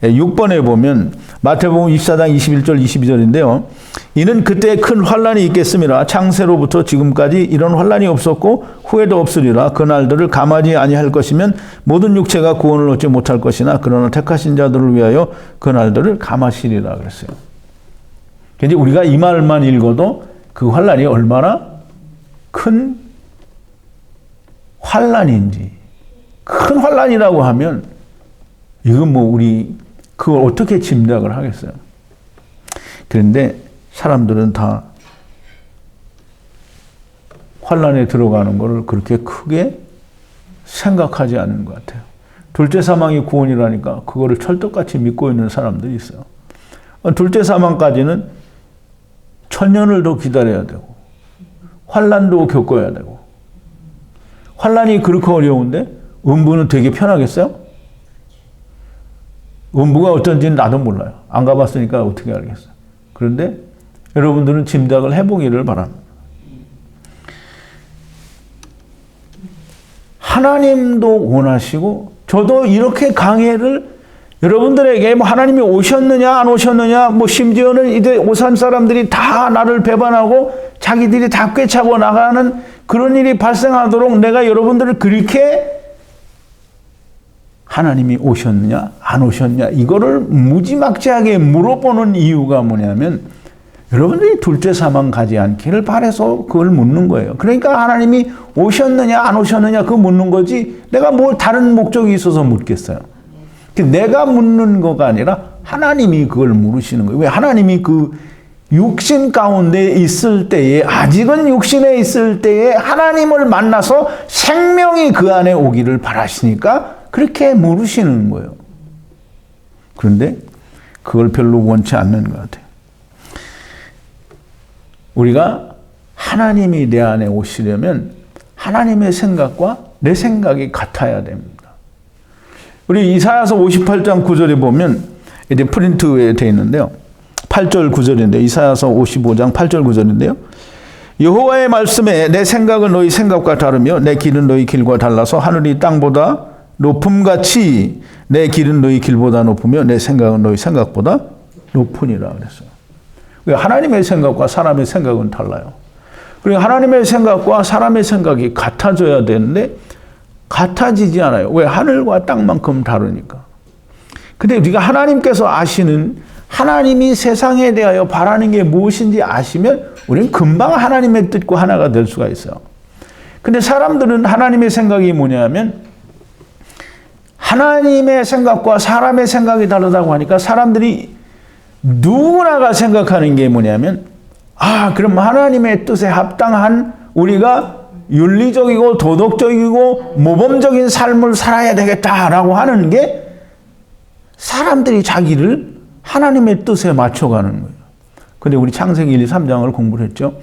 6번에 보면 마태복음 24장 21절 22절인데요. 이는 그때 큰 환란이 있겠음이라 창세로부터 지금까지 이런 환란이 없었고 후에도 없으리라. 그 날들을 감하지 아니할 것이면 모든 육체가 구원을 얻지 못할 것이나 그러나 택하신 자들을 위하여 그 날들을 감하시리라 그랬어요. 근데 우리가 이 말만 읽어도 그 환란이 얼마나 큰 환란인지, 큰 환란이라고 하면 이건 뭐 우리 그걸 어떻게 짐작을 하겠어요. 그런데 사람들은 다 환란에 들어가는 것을 그렇게 크게 생각하지 않는 것 같아요. 둘째 사망이 구원이라니까 그거를 철떡같이 믿고 있는 사람들이 있어요. 둘째 사망까지는 1000년을 더 기다려야 되고 환란도 겪어야 되고, 환란이 그렇게 어려운데 음부는 되게 편하겠어요? 음부가 어떤지는 나도 몰라요. 안 가봤으니까 어떻게 알겠어요. 그런데 여러분들은 짐작을 해보기를 바랍니다. 하나님도 원하시고 저도 이렇게 강해를 여러분들에게 뭐 하나님이 오셨느냐 안 오셨느냐, 뭐 심지어는 이제 오산 사람들이 다 나를 배반하고 자기들이 다 꿰차고 나가는 그런 일이 발생하도록 내가 여러분들을 그렇게 하나님이 오셨느냐 안 오셨냐 이거를 무지막지하게 물어보는 이유가 뭐냐면 여러분들이 둘째 사망 가지 않기를 바라서 그걸 묻는 거예요. 그러니까 하나님이 오셨느냐 안 오셨느냐 그거 묻는 거지 내가 뭐 다른 목적이 있어서 묻겠어요. 내가 묻는 거가 아니라 하나님이 그걸 물으시는 거예요. 왜? 하나님이 그 육신 가운데 있을 때에, 아직은 육신에 있을 때에 하나님을 만나서 생명이 그 안에 오기를 바라시니까 그렇게 물으시는 거예요. 그런데 그걸 별로 원치 않는 것 같아요. 우리가 하나님이 내 안에 오시려면 하나님의 생각과 내 생각이 같아야 됩니다. 우리 이사야서 58장 9절에 보면 이제 프린트에 되어 있는데요. 8절 9절인데 이사야서 55장 8절 9절인데요. 여호와의 말씀에 내 생각은 너희 생각과 다르며 내 길은 너희 길과 달라서 하늘이 땅보다 높음같이 내 길은 너희 길보다 높으며 내 생각은 너희 생각보다 높으니라 그랬어요. 하나님의 생각과 사람의 생각은 달라요. 그리고 하나님의 생각과 사람의 생각이 같아져야 되는데 같아지지 않아요. 왜? 하늘과 땅만큼 다르니까. 근데 우리가 하나님께서 아시는, 하나님이 세상에 대하여 바라는 게 무엇인지 아시면 우리는 금방 하나님의 뜻과 하나가 될 수가 있어요. 근데 사람들은 하나님의 생각이 뭐냐면 하나님의 생각과 사람의 생각이 다르다고 하니까 사람들이 누구나가 생각하는 게 뭐냐면 그럼 하나님의 뜻에 합당한 우리가 윤리적이고 도덕적이고 모범적인 삶을 살아야 되겠다라고 하는 게 사람들이 자기를 하나님의 뜻에 맞춰가는 거예요. 근데 우리 창세기 1, 2, 3장을 공부를 했죠.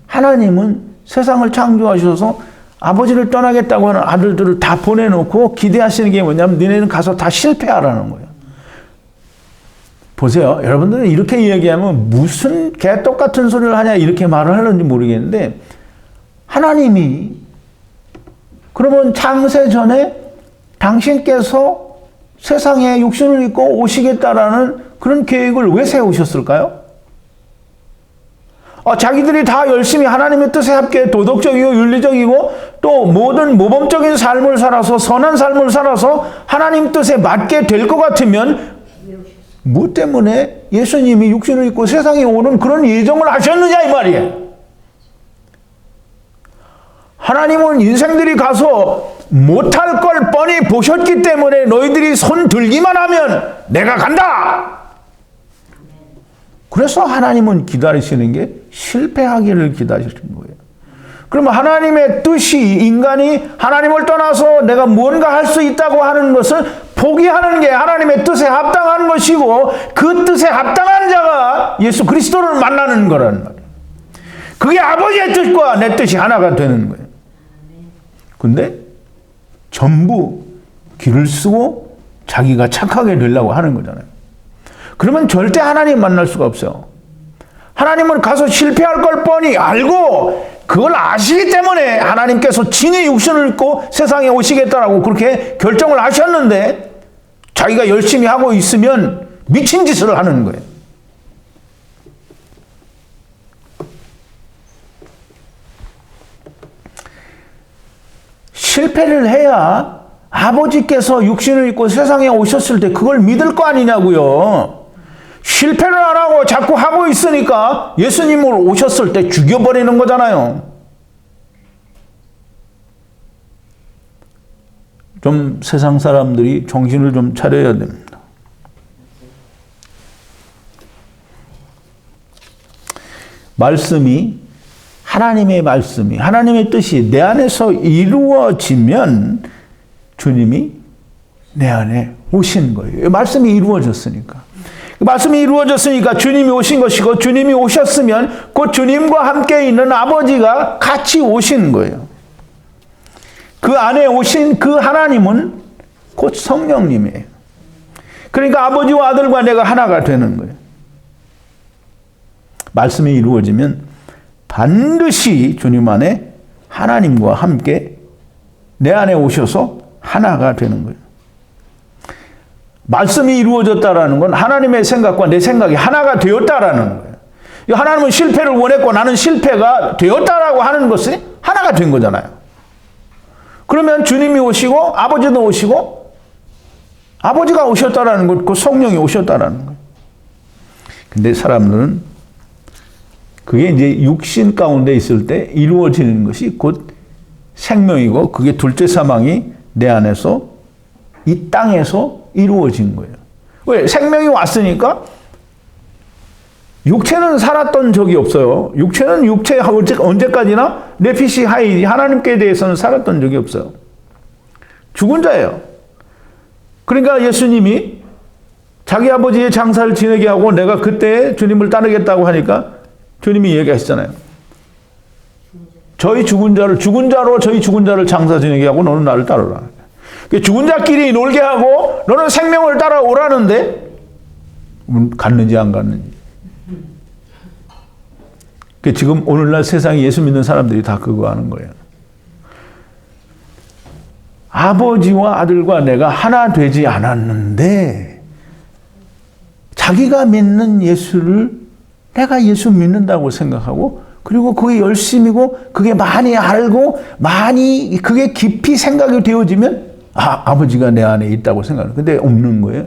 하나님은 세상을 창조하셔서 아버지를 떠나겠다고 하는 아들들을 다 보내놓고 기대하시는 게 뭐냐면 너네는 가서 다 실패하라는 거예요. 보세요. 여러분들은 이렇게 이야기하면 무슨 개똑같은 소리를 하냐 이렇게 말을 하는지 모르겠는데 하나님이 그러면 창세 전에 당신께서 세상에 육신을 입고 오시겠다라는 그런 계획을 왜 세우셨을까요? 자기들이 다 열심히 하나님의 뜻에 합게 도덕적이고 윤리적이고 또 모든 모범적인 삶을 살아서 선한 삶을 살아서 하나님 뜻에 맞게 될 것 같으면 뭐 때문에 예수님이 육신을 입고 세상에 오는 그런 예정을 하셨느냐 이 말이에요. 하나님은 인생들이 가서 못할 걸 뻔히 보셨기 때문에 너희들이 손 들기만 하면 내가 간다. 그래서 하나님은 기다리시는 게 실패하기를 기다리시는 거예요. 그러면 하나님의 뜻이 인간이 하나님을 떠나서 내가 뭔가 할 수 있다고 하는 것을 포기하는 게 하나님의 뜻에 합당한 것이고 그 뜻에 합당한 자가 예수 그리스도를 만나는 거라는 말이에요. 그게 아버지의 뜻과 내 뜻이 하나가 되는 거예요. 근데 전부 길을 쓰고 자기가 착하게 되려고 하는 거잖아요. 그러면 절대 하나님 만날 수가 없어요. 하나님은 가서 실패할 걸 뻔히 알고 그걸 아시기 때문에 하나님께서 친히 육신을 입고 세상에 오시겠다라고 그렇게 결정을 하셨는데 자기가 열심히 하고 있으면 미친 짓을 하는 거예요. 실패를 해야 아버지께서 육신을 입고 세상에 오셨을 때 그걸 믿을 거 아니냐고요. 실패를 안 하고 자꾸 하고 있으니까 예수님을 오셨을 때 죽여버리는 거잖아요. 좀 세상 사람들이 정신을 좀 차려야 됩니다. 하나님의 말씀이, 하나님의 뜻이 내 안에서 이루어지면 주님이 내 안에 오신 거예요. 말씀이 이루어졌으니까. 말씀이 이루어졌으니까 주님이 오신 것이고 주님이 오셨으면 곧 주님과 함께 있는 아버지가 같이 오신 거예요. 그 안에 오신 그 하나님은 곧 성령님이에요. 그러니까 아버지와 아들과 내가 하나가 되는 거예요. 말씀이 이루어지면 반드시 주님 안에 하나님과 함께 내 안에 오셔서 하나가 되는 거예요. 말씀이 이루어졌다라는 건 하나님의 생각과 내 생각이 하나가 되었다라는 거예요. 하나님은 실패를 원했고 나는 실패가 되었다라고 하는 것이 하나가 된 거잖아요. 그러면 주님이 오시고 아버지도 오시고 아버지가 오셨다라는 것, 그 성령이 오셨다라는 거예요. 근데 사람들은 그게 이제 육신 가운데 있을 때 이루어지는 것이 곧 생명이고 그게 둘째 사망이 내 안에서 이 땅에서 이루어진 거예요. 왜? 생명이 왔으니까 육체는 살았던 적이 없어요. 육체는 육체 언제까지나 네피시 하이 하나님께 대해서는 살았던 적이 없어요. 죽은 자예요. 그러니까 예수님이 자기 아버지의 장사를 지내게 하고 내가 그때 주님을 따르겠다고 하니까 주님이 얘기하시잖아요. 저희 죽은 자로 저희 죽은 자를 장사 지내게 하고 너는 나를 따르라. 죽은 자끼리 놀게 하고 너는 생명을 따라오라는데 갔는지 안 갔는지. 지금 오늘날 세상에 예수 믿는 사람들이 다 그거 하는 거예요. 아버지와 아들과 내가 하나 되지 않았는데 자기가 믿는 예수를 내가 예수 믿는다고 생각하고 그리고 그게 열심이고 그게 많이 알고 많이 그게 깊이 생각이 되어지면 아버지가 내 안에 있다고 생각해요. 근데 없는 거예요.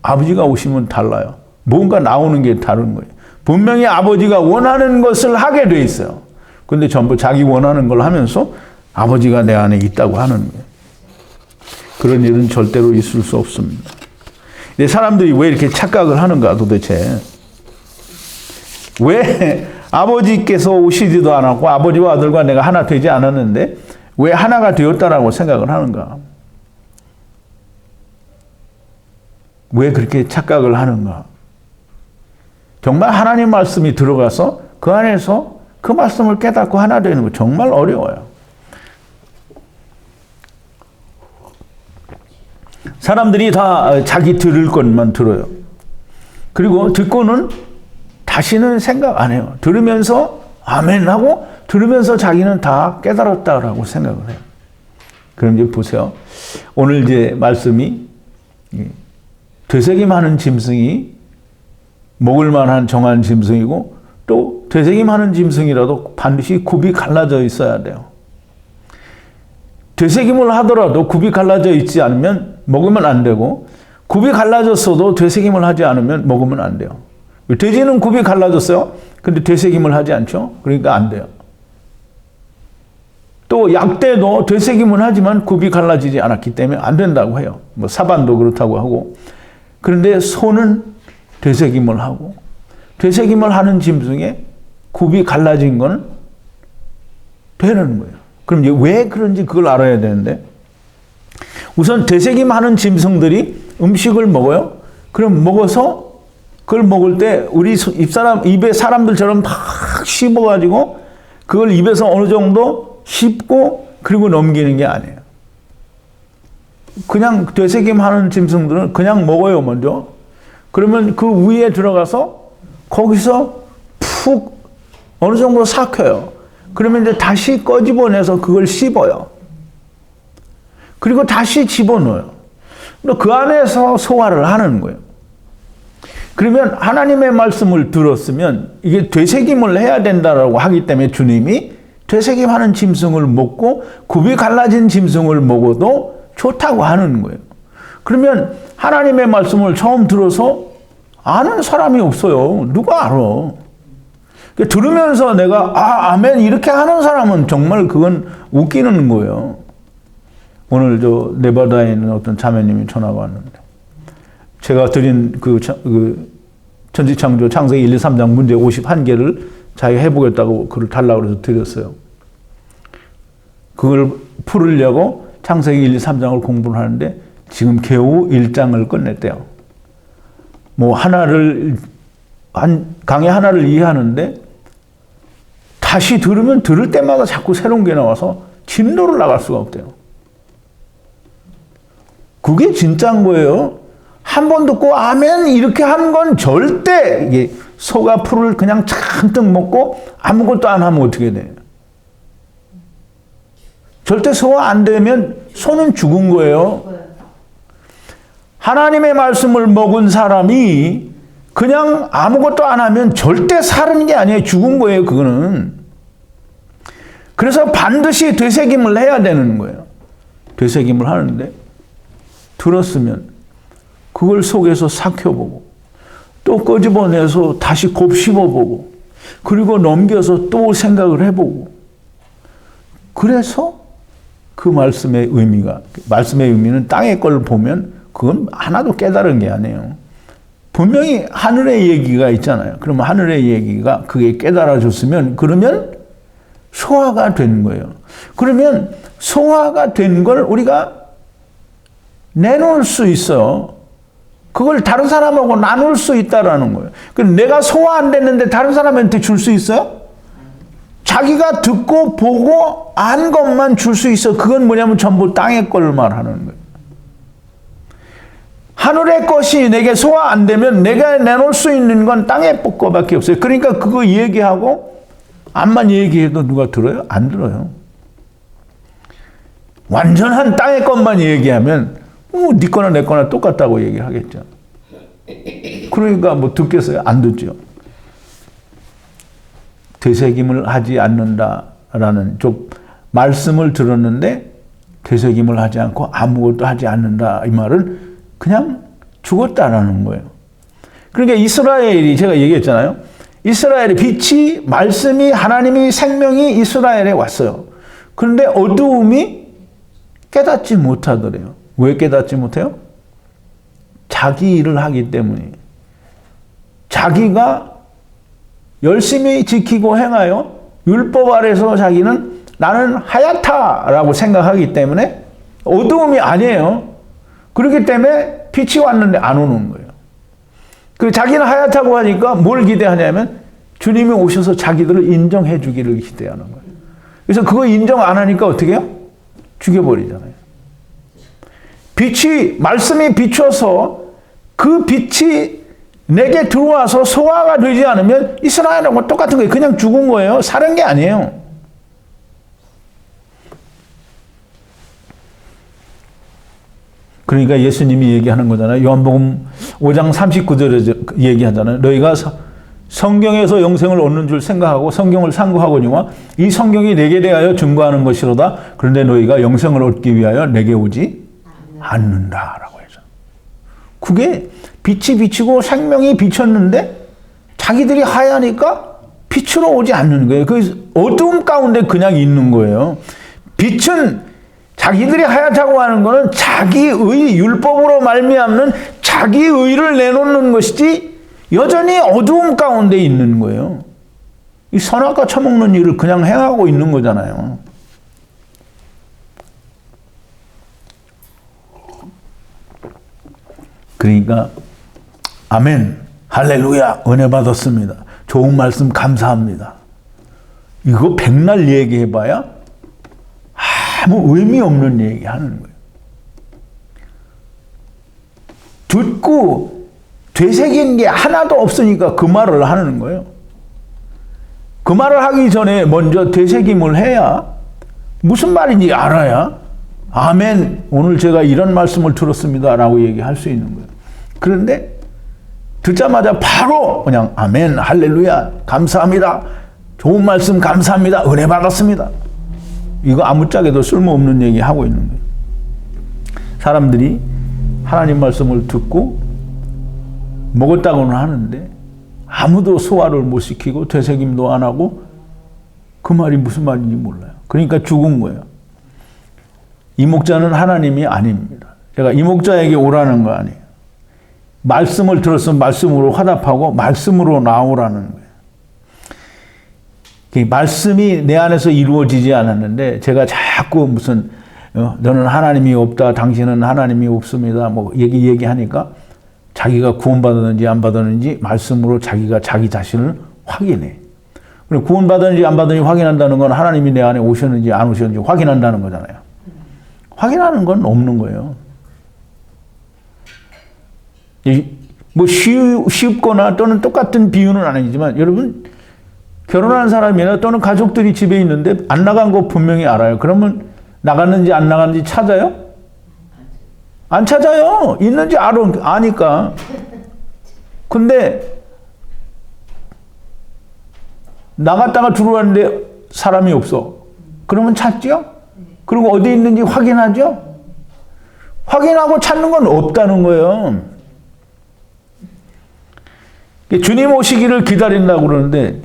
아버지가 오시면 달라요. 뭔가 나오는 게 다른 거예요. 분명히 아버지가 원하는 것을 하게 돼 있어요. 근데 전부 자기 원하는 걸 하면서 아버지가 내 안에 있다고 하는 거예요. 그런 일은 절대로 있을 수 없습니다. 근데 사람들이 왜 이렇게 착각을 하는가 도대체. 왜 아버지께서 오시지도 않았고 아버지와 아들과 내가 하나 되지 않았는데 왜 하나가 되었다라고 생각을 하는가. 왜 그렇게 착각을 하는가. 정말 하나님 말씀이 들어가서 그 안에서 그 말씀을 깨닫고 하나 되는 거 정말 어려워요. 사람들이 다 자기 들을 것만 들어요. 그리고 듣고는 다시는 생각 안 해요. 들으면서 아멘 하고 들으면서 자기는 다 깨달았다라고 생각을 해요. 그럼 이제 보세요. 오늘 이제 말씀이 되새김하는 짐승이 먹을 만한 정한 짐승이고 또 되새김하는 짐승이라도 반드시 굽이 갈라져 있어야 돼요. 되새김을 하더라도 굽이 갈라져 있지 않으면 먹으면 안 되고 굽이 갈라졌어도 되새김을 하지 않으면 먹으면 안 돼요. 돼지는 굽이 갈라졌어요. 근데 되새김을 하지 않죠. 그러니까 안 돼요. 또 약대도 되새김은 하지만 굽이 갈라지지 않았기 때문에 안 된다고 해요. 뭐 사반도 그렇다고 하고. 그런데 소는 되새김을 하고, 되새김을 하는 짐승에 굽이 갈라진 건 되는 거예요. 그럼 왜 그런지 그걸 알아야 되는데, 우선 되새김하는 짐승들이 음식을 먹어요. 그럼 먹어서 그걸 먹을 때 우리 입에 사람들처럼 막 씹어가지고 그걸 입에서 어느 정도 씹고 그리고 넘기는 게 아니에요. 그냥 되새김하는 짐승들은 그냥 먹어요, 먼저. 그러면 그 위에 들어가서 거기서 푹 어느 정도 삭혀요. 그러면 이제 다시 꺼집어내서 그걸 씹어요. 그리고 다시 집어넣어요. 그 안에서 소화를 하는 거예요. 그러면 하나님의 말씀을 들었으면 이게 되새김을 해야 된다라고 하기 때문에 주님이 되새김하는 짐승을 먹고 굽이 갈라진 짐승을 먹어도 좋다고 하는 거예요. 그러면 하나님의 말씀을 처음 들어서 아는 사람이 없어요. 누가 알아? 들으면서 내가 아멘 이렇게 하는 사람은 정말 그건 웃기는 거예요. 오늘 네바다에 있는 어떤 자매님이 전화가 왔는데, 제가 드린 그 천지창조 창세기 1, 2, 3장 문제 51개를 자기가 해보겠다고 그걸 달라고 해서 드렸어요. 그걸 풀으려고 창세기 1, 2, 3장을 공부를 하는데 지금 겨우 1장을 끝냈대요. 뭐 강의 하나를 이해하는데 다시 들으면 들을 때마다 자꾸 새로운 게 나와서 진도를 나갈 수가 없대요. 그게 진짜인 거예요. 한 번 듣고 아멘 이렇게 하는 건 절대 이게 소가 풀을 그냥 잔뜩 먹고 아무것도 안 하면 어떻게 돼요? 절대 소화 안 되면 소는 죽은 거예요. 하나님의 말씀을 먹은 사람이 그냥 아무것도 안 하면 절대 사는 게 아니에요. 죽은 거예요, 그거는. 그래서 반드시 되새김을 해야 되는 거예요. 되새김을 하는데 들었으면 그걸 속에서 삭혀보고 또 끄집어내서 다시 곱씹어보고 그리고 넘겨서 또 생각을 해보고, 그래서 그 말씀의 의미는 땅의 걸 보면 그건 하나도 깨달은 게 아니에요. 분명히 하늘의 얘기가 있잖아요. 그러면 하늘의 얘기가 그게 깨달아졌으면 그러면 소화가 되는 거예요. 그러면 소화가 된 걸 우리가 내놓을 수 있어요. 그걸 다른 사람하고 나눌 수 있다라는 거예요. 그럼 내가 소화 안 됐는데 다른 사람한테 줄 수 있어요? 자기가 듣고 보고 안 것만 줄 수 있어. 그건 뭐냐면 전부 땅의 걸 말하는 거예요. 하늘의 것이 내게 소화 안 되면 내가 내놓을 수 있는 건 땅의 것밖에 없어요. 그러니까 그거 얘기하고 암만 얘기해도 누가 들어요? 안 들어요. 완전한 땅의 것만 얘기하면 네 거나 내 거나 똑같다고 얘기하겠죠. 그러니까 뭐 듣겠어요? 안 듣죠. 되새김을 하지 않는다라는 말씀을 들었는데 되새김을 하지 않고 아무것도 하지 않는다, 이 말은 그냥 죽었다라는 거예요. 그러니까 이스라엘이, 제가 얘기했잖아요. 이스라엘의 빛이, 말씀이, 하나님이, 생명이 이스라엘에 왔어요. 그런데 어두움이 깨닫지 못하더래요. 왜 깨닫지 못해요? 자기 일을 하기 때문에. 자기가 열심히 지키고 행하여 율법 아래서 자기는 나는 하얗다라고 생각하기 때문에 어두움이 아니에요. 그렇기 때문에 빛이 왔는데 안 오는 거예요. 그 자기는 하얗다고 하니까 뭘 기대하냐면 주님이 오셔서 자기들을 인정해 주기를 기대하는 거예요. 그래서 그거 인정 안 하니까 어떻게 해요? 죽여버리잖아요. 빛이, 말씀이 비춰서 그 빛이 내게 들어와서 소화가 되지 않으면 이스라엘하고 똑같은 거예요. 그냥 죽은 거예요. 살은 게 아니에요. 그러니까 예수님이 얘기하는 거잖아요. 요한복음 5장 39절에 얘기하잖아요. 너희가 성경에서 영생을 얻는 줄 생각하고 성경을 상고하거니와 이 성경이 내게 대하여 증거하는 것이로다. 그런데 너희가 영생을 얻기 위하여 내게 오지 않는다라고 해서 그게 빛이 비치고 생명이 비쳤는데 자기들이 하얘니까 빛으로 오지 않는 거예요. 그 어두움 가운데 그냥 있는 거예요. 빛은 자기들이 하얗다고 하는 것은 자기의 율법으로 말미암는 자기의를 내놓는 것이지 여전히 어두움 가운데 있는 거예요. 이 선악과 처먹는 일을 그냥 행하고 있는 거잖아요. 그러니까 아멘, 할렐루야, 은혜 받았습니다. 좋은 말씀 감사합니다. 이거 백날 얘기해봐야 아무 의미 없는 얘기 하는 거예요. 듣고 되새긴 게 하나도 없으니까 그 말을 하는 거예요. 그 말을 하기 전에 먼저 되새김을 해야 무슨 말인지 알아야 아멘, 오늘 제가 이런 말씀을 들었습니다 라고 얘기할 수 있는 거예요. 그런데 듣자마자 바로 그냥 아멘, 할렐루야, 감사합니다, 좋은 말씀 감사합니다, 은혜 받았습니다. 이거 아무짝에도 쓸모없는 얘기 하고 있는 거예요. 사람들이 하나님 말씀을 듣고 먹었다고는 하는데 아무도 소화를 못 시키고 되새김도 안 하고 그 말이 무슨 말인지 몰라요. 그러니까 죽은 거예요. 이 목자는 하나님이 아닙니다. 제가 이 목자에게 오라는 거 아니에요. 말씀을 들었으면 말씀으로 화답하고 말씀으로 나오라는 거예요. 말씀이 내 안에서 이루어지지 않았는데 제가 자꾸 무슨 너는 하나님이 없다, 당신은 하나님이 없습니다, 뭐 얘기하니까 자기가 구원받았는지 안 받았는지 말씀으로 자기가 자기 자신을 확인해. 구원받았는지 안 받았는지 확인한다는 건 하나님이 내 안에 오셨는지 안 오셨는지 확인한다는 거잖아요. 확인하는 건 없는 거예요. 뭐 쉽거나 또는 똑같은 비유는 아니지만 여러분 결혼한 사람이나 또는 가족들이 집에 있는데 안 나간 거 분명히 알아요. 그러면 나갔는지 안 나갔는지 찾아요? 안 찾아요. 있는지 아니까. 근데 나갔다가 들어왔는데 사람이 없어. 그러면 찾죠? 그리고 어디 있는지 확인하죠? 확인하고 찾는 건 없다는 거예요. 주님 오시기를 기다린다고 그러는데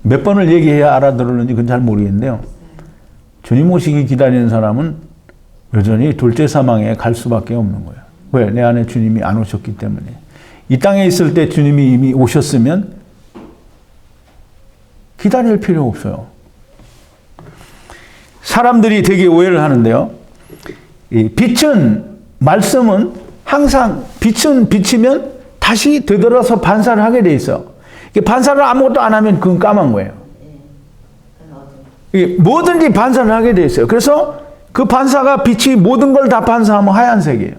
몇 번을 얘기해야 알아들었는지 그건 잘 모르겠는데요. 주님 오시기 기다리는 사람은 여전히 둘째 사망에 갈 수밖에 없는 거예요. 왜? 내 안에 주님이 안 오셨기 때문에. 이 땅에 있을 때 주님이 이미 오셨으면 기다릴 필요 없어요. 사람들이 되게 오해를 하는데요. 이 빛은, 말씀은 항상 빛은 비치면 다시 되돌아서 반사를 하게 돼 있어요. 반사를 아무것도 안 하면 그건 까만 거예요. 뭐든지 반사를 하게 돼 있어요. 그래서 그 반사가 빛이 모든 걸 다 반사하면 하얀색이에요.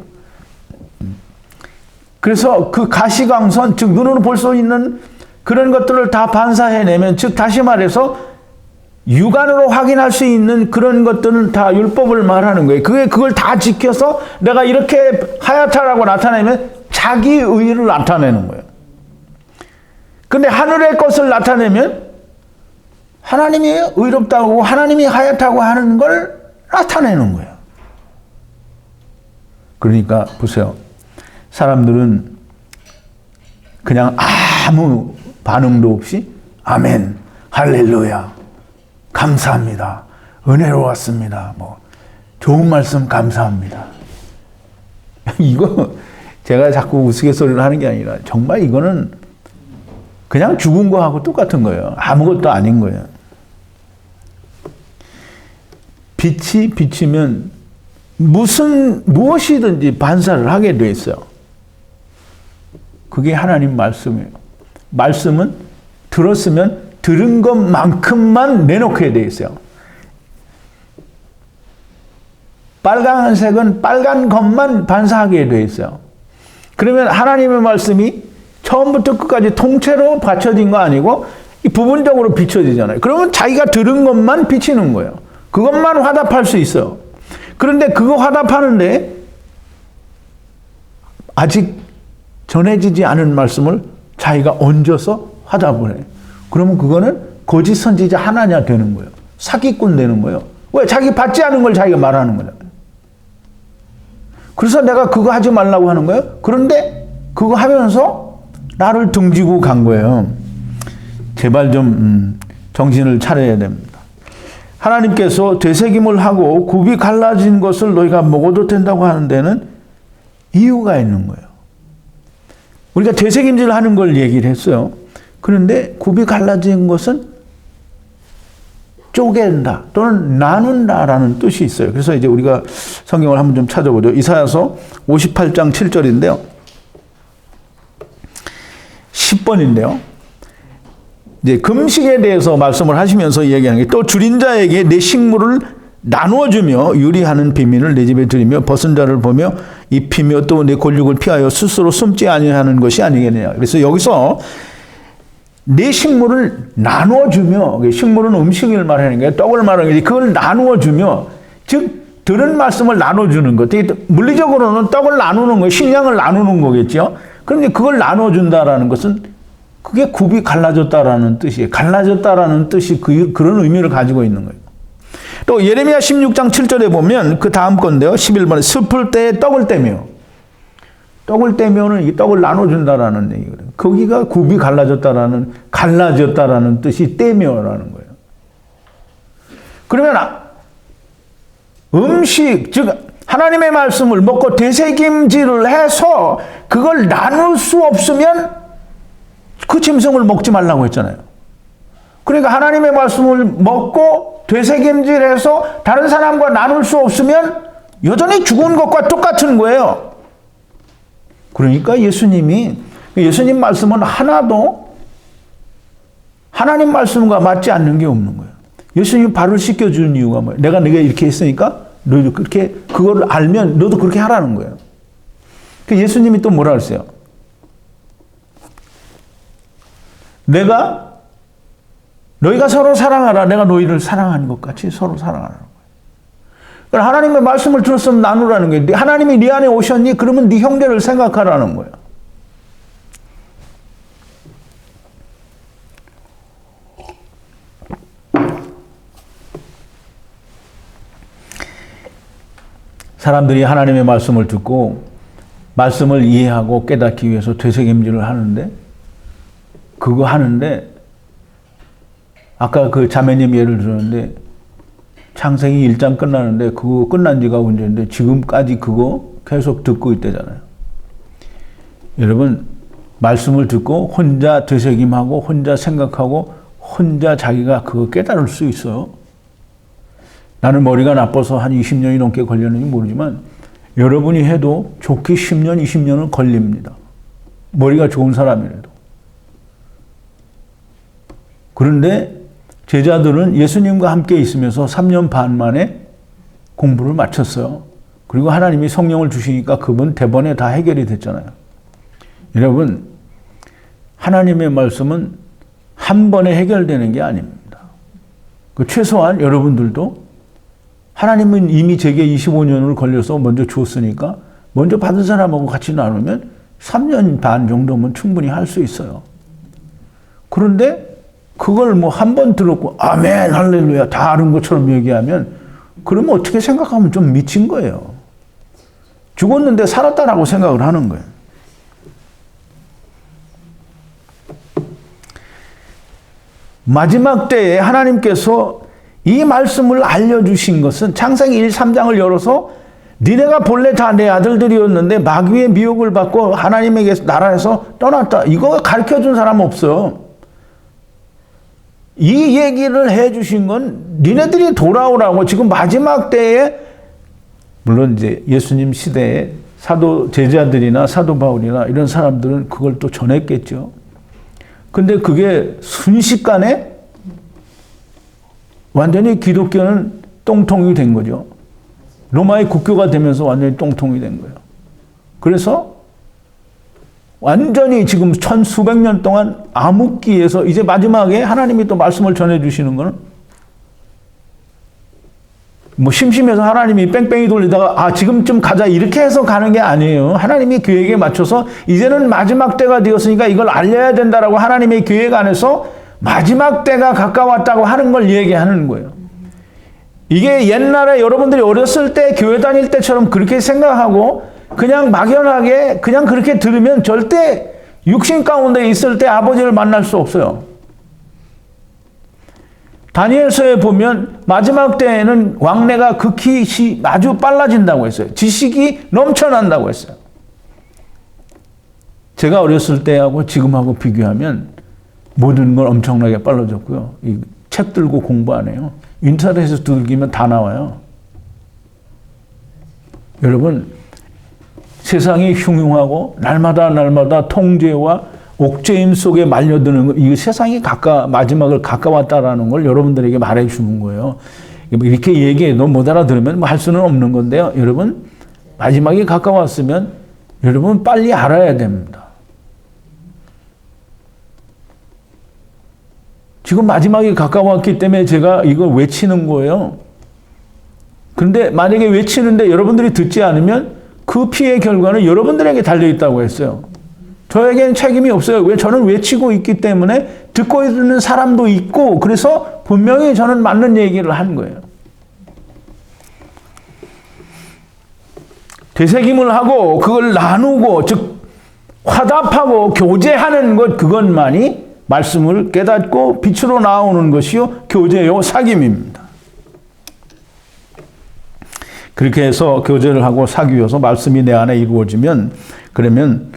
그래서 그 가시광선, 즉 눈으로 볼 수 있는 그런 것들을 다 반사해내면, 즉 다시 말해서 육안으로 확인할 수 있는 그런 것들은 다 율법을 말하는 거예요. 그걸 다 지켜서 내가 이렇게 하얗다라고 나타내면 자기 의를 나타내는 거예요. 근데 하늘의 것을 나타내면 하나님이 의롭다고 하나님이 하얗다고 하는 걸 나타내는 거예요. 그러니까 보세요. 사람들은 그냥 아무 반응도 없이 아멘, 할렐루야, 감사합니다, 은혜로웠습니다, 뭐 좋은 말씀 감사합니다. 이거 제가 자꾸 우스갯소리를 하는 게 아니라 정말 이거는 그냥 죽은 거하고 똑같은 거예요. 아무것도 아닌 거예요. 빛이 비치면 무엇이든지 반사를 하게 돼 있어요. 그게 하나님 말씀이에요. 말씀은 들었으면 들은 것만큼만 내놓게 돼 있어요. 빨간색은 빨간 것만 반사하게 돼 있어요. 그러면 하나님의 말씀이 처음부터 끝까지 통째로 받쳐진 거 아니고 부분적으로 비춰지잖아요. 그러면 자기가 들은 것만 비치는 거예요. 그것만 화답할 수 있어요. 그런데 그거 화답하는데 아직 전해지지 않은 말씀을 자기가 얹어서 화답을 해. 그러면 그거는 거짓 선지자 하나냐 되는 거예요. 사기꾼 되는 거예요. 왜? 자기 받지 않은 걸 자기가 말하는 거잖아요. 그래서 내가 그거 하지 말라고 하는 거예요. 그런데 그거 하면서 나를 등지고 간 거예요. 제발 좀 정신을 차려야 됩니다. 하나님께서 되새김을 하고 굽이 갈라진 것을 너희가 먹어도 된다고 하는 데는 이유가 있는 거예요. 우리가 되새김질 하는 걸 얘기를 했어요. 그런데 굽이 갈라진 것은 쪼갠다 또는 나눈다라는 뜻이 있어요. 그래서 이제 우리가 성경을 한번 좀 찾아보죠. 이사야서 58장 7절인데요. 10번인데요. 이제 금식에 대해서 말씀을 하시면서 얘기하는 게 또 줄인 자에게 내 식물을 나누어주며 유리하는 비민을 내 집에 들이며 벗은 자를 보며 입히며 또 내 골육을 피하여 스스로 숨지 아니하는 것이 아니겠느냐. 그래서 여기서 내 식물을 나누어주며, 식물은 음식을 말하는 거예요. 떡을 말하는 거예요. 그걸 나누어주며, 즉 들은 말씀을 나눠주는 것. 물리적으로는 떡을 나누는 거예요. 식량을 나누는 거겠죠. 그런데 그걸 나눠준다라는 것은 그게 굽이 갈라졌다라는 뜻이에요. 갈라졌다라는 뜻이 그런 의미를 가지고 있는 거예요. 또 예레미야 16장 7절에 보면 그 다음 건데요. 11번에 슬플 때에 떡을 떼며. 떡을 떼면은 이 떡을 나눠준다라는 얘기거든요. 거기가 굽이 갈라졌다라는 뜻이 떼며라는 거예요. 그러면 음식, 즉 하나님의 말씀을 먹고 되새김질을 해서 그걸 나눌 수 없으면 그 짐승을 먹지 말라고 했잖아요. 그러니까 하나님의 말씀을 먹고 되새김질해서 다른 사람과 나눌 수 없으면 여전히 죽은 것과 똑같은 거예요. 그러니까 예수님 말씀은 하나도 하나님 말씀과 맞지 않는 게 없는 거예요. 예수님 발을 씻겨주는 이유가 뭐예요? 내가 이렇게 했으니까 너도 그렇게 그걸 알면 너도 그렇게 하라는 거예요. 그 예수님이 또 뭐라 그랬어요? 너희가 서로 사랑하라. 내가 너희를 사랑하는 것 같이 서로 사랑하라는 거예요. 그러니까 하나님의 말씀을 들었으면 나누라는 거예요. 하나님이 네 안에 오셨니? 그러면 네 형제를 생각하라는 거예요. 사람들이 하나님의 말씀을 듣고 말씀을 이해하고 깨닫기 위해서 되새김질을 하는데 그거 하는데 아까 그 자매님 예를 들었는데 창세기 1장 끝나는데 그거 끝난 지가 언제인데 지금까지 그거 계속 듣고 있대잖아요. 여러분 말씀을 듣고 혼자 되새김하고 혼자 생각하고 혼자 자기가 그거 깨달을 수 있어요. 나는 머리가 나빠서 한 20년이 넘게 걸렸는지 모르지만 여러분이 해도 좋게 10년, 20년은 걸립니다. 머리가 좋은 사람이라도. 그런데 제자들은 예수님과 함께 있으면서 3년 반 만에 공부를 마쳤어요. 그리고 하나님이 성령을 주시니까 그분 대번에 다 해결이 됐잖아요. 여러분, 하나님의 말씀은 한 번에 해결되는 게 아닙니다. 최소한 여러분들도 하나님은 이미 제게 25년을 걸려서 먼저 주었으니까 먼저 받은 사람하고 같이 나누면 3년 반 정도면 충분히 할 수 있어요. 그런데 그걸 뭐 한 번 들었고 아멘 할렐루야 다 아는 것처럼 얘기하면 그러면 어떻게 생각하면 좀 미친 거예요. 죽었는데 살았다라고 생각을 하는 거예요. 마지막 때에 하나님께서 이 말씀을 알려주신 것은 창세기 1, 3장을 열어서 니네가 본래 다 내 아들들이었는데 마귀의 미혹을 받고 하나님에게 나라에서 떠났다. 이거 가르쳐준 사람 없어요. 이 얘기를 해주신 건 니네들이 돌아오라고 지금 마지막 때에 물론 이제 예수님 시대에 사도 제자들이나 사도 바울이나 이런 사람들은 그걸 또 전했겠죠. 근데 그게 순식간에 완전히 기독교는 똥통이 된 거죠. 로마의 국교가 되면서 완전히 똥통이 된 거예요. 그래서 완전히 지금 천수백 년 동안 암흑기에서 이제 마지막에 하나님이 또 말씀을 전해주시는 거는 뭐 심심해서 하나님이 뺑뺑이 돌리다가 지금쯤 가자 이렇게 해서 가는 게 아니에요. 하나님이 계획에 맞춰서 이제는 마지막 때가 되었으니까 이걸 알려야 된다라고 하나님의 계획 안에서 마지막 때가 가까웠다고 하는 걸 얘기하는 거예요. 이게 옛날에 여러분들이 어렸을 때 교회 다닐 때처럼 그렇게 생각하고 그냥 막연하게 그냥 그렇게 들으면 절대 육신 가운데 있을 때 아버지를 만날 수 없어요. 다니엘서에 보면 마지막 때에는 왕래가 극히 아주 빨라진다고 했어요. 지식이 넘쳐난다고 했어요. 제가 어렸을 때하고 지금하고 비교하면 모든 걸 엄청나게 빨라졌고요. 이 책 들고 공부 안 해요. 인터넷에서 두들기면 다 나와요. 여러분, 세상이 흉흉하고 날마다 통제와 옥죄임 속에 말려드는 것, 이 세상이 마지막을 가까웠다라는 걸 여러분들에게 말해주는 거예요. 이렇게 얘기해도 못 알아들으면 할 수는 없는 건데요. 여러분, 마지막이 가까웠으면 여러분 빨리 알아야 됩니다. 지금 마지막이 가까웠기 때문에 제가 이걸 외치는 거예요. 그런데 만약에 외치는데 여러분들이 듣지 않으면 그 피해의 결과는 여러분들에게 달려있다고 했어요. 저에게는 책임이 없어요. 왜? 저는 외치고 있기 때문에 듣고 있는 사람도 있고 그래서 분명히 저는 맞는 얘기를 한 거예요. 되새김을 하고 그걸 나누고 즉 화답하고 교제하는 것 그것만이 말씀을 깨닫고 빛으로 나오는 것이요 교제요 사귐입니다. 그렇게 해서 교제를 하고 사귀어서 말씀이 내 안에 이루어지면 그러면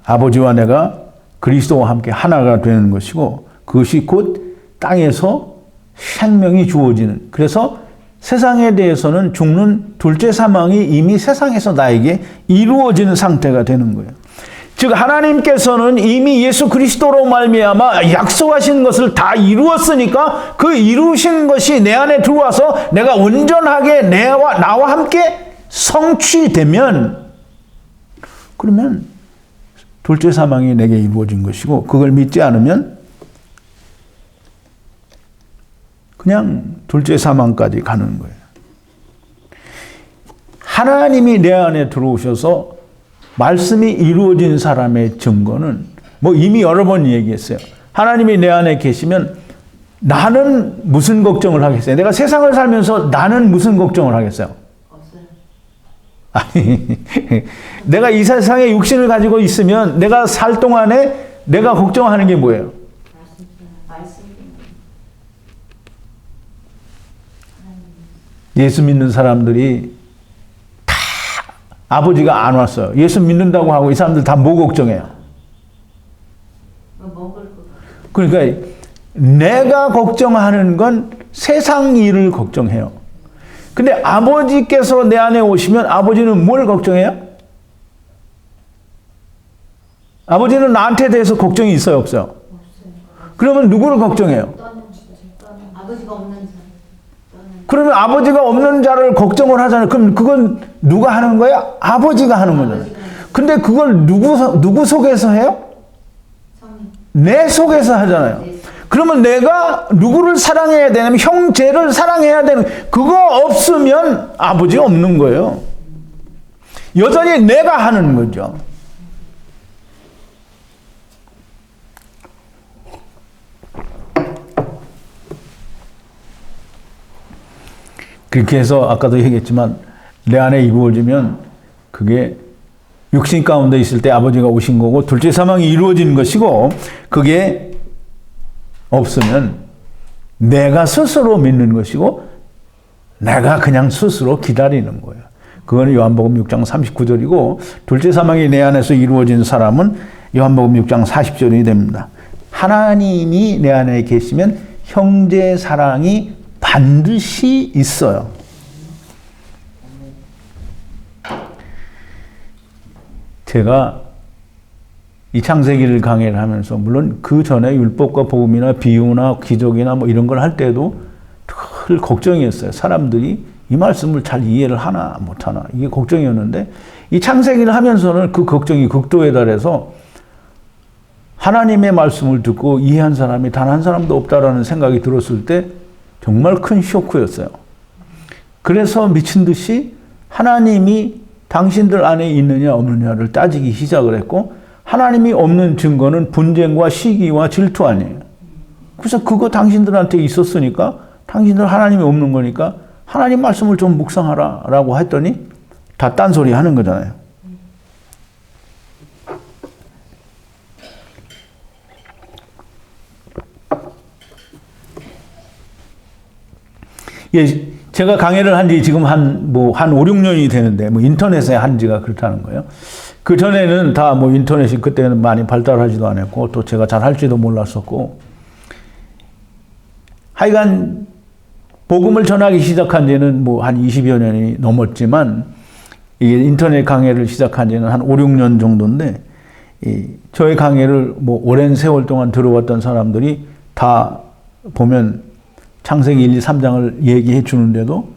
아버지와 내가 그리스도와 함께 하나가 되는 것이고 그것이 곧 땅에서 생명이 주어지는 그래서 세상에 대해서는 죽는 둘째 사망이 이미 세상에서 나에게 이루어지는 상태가 되는 거예요. 즉 하나님께서는 이미 예수 그리스도로 말미암아 약속하신 것을 다 이루었으니까 그 이루신 것이 내 안에 들어와서 내가 온전하게 나와 함께 성취되면 그러면 둘째 사망이 내게 이루어진 것이고 그걸 믿지 않으면 그냥 둘째 사망까지 가는 거예요. 하나님이 내 안에 들어오셔서 말씀이 이루어진 사람의 증거는 뭐 이미 여러 번 얘기했어요. 하나님이 내 안에 계시면 나는 무슨 걱정을 하겠어요? 내가 세상을 살면서 나는 무슨 걱정을 하겠어요? 없어요. 아니, 내가 이 세상에 육신을 가지고 있으면 내가 살 동안에 내가 걱정하는 게 뭐예요? 예수 믿는 사람들이 아버지가 안 왔어요. 예수 믿는다고 하고 이 사람들 다 뭐 걱정해요? 그러니까 내가 걱정하는 건 세상 일을 걱정해요. 근데 아버지께서 내 안에 오시면 아버지는 뭘 걱정해요? 아버지는 나한테 대해서 걱정이 있어요, 없어요? 없어요. 그러면 누구를 걱정해요? 아버지가 없는 자. 그러면 아버지가 없는 자를 걱정을 하잖아요. 그럼 그건 누가 하는 거야? 아버지가 하는 거잖아요. 근데 그걸 누구 속에서 해요? 내 속에서 하잖아요. 그러면 내가 누구를 사랑해야 되냐면 형제를 사랑해야 되는 그거 없으면 아버지 없는 거예요. 여전히 내가 하는 거죠. 그렇게 해서 아까도 얘기했지만 내 안에 이루어지면 그게 육신 가운데 있을 때 아버지가 오신 거고 둘째 사망이 이루어지는 것이고 그게 없으면 내가 스스로 믿는 것이고 내가 그냥 스스로 기다리는 거예요. 그거는 요한복음 6장 39절이고 둘째 사망이 내 안에서 이루어진 사람은 요한복음 6장 40절이 됩니다. 하나님이 내 안에 계시면 형제 사랑이 반드시 있어요. 제가 이 창세기를 강의를 하면서 물론 그 전에 율법과 복음이나 비유나 기적이나 뭐 이런 걸 할 때도 늘 걱정이었어요. 사람들이 이 말씀을 잘 이해를 하나 못하나 이게 걱정이었는데 이 창세기를 하면서는 그 걱정이 극도에 달해서 하나님의 말씀을 듣고 이해한 사람이 단 한 사람도 없다라는 생각이 들었을 때 정말 큰 쇼크였어요. 그래서 미친 듯이 하나님이 당신들 안에 있느냐 없느냐를 따지기 시작을 했고 하나님이 없는 증거는 분쟁과 시기와 질투 아니에요. 그래서 그거 당신들한테 있었으니까 당신들 하나님이 없는 거니까 하나님 말씀을 좀 묵상하라라고 했더니 다 딴소리 하는 거잖아요. 예, 제가 강의를 한 지 지금 한 5, 6년이 되는데, 인터넷에 한 지가 그렇다는 거예요. 그 전에는 다 인터넷이 그때는 많이 발달하지도 않았고, 또 제가 잘 할지도 몰랐었고, 하여간, 복음을 전하기 시작한 지는 한 20여 년이 넘었지만, 이게 인터넷 강의를 시작한 지는 한 5, 6년 정도인데, 저의 강의를 오랜 세월 동안 들어왔던 사람들이 다 보면 창세기 1, 2, 3장을 얘기해 주는데도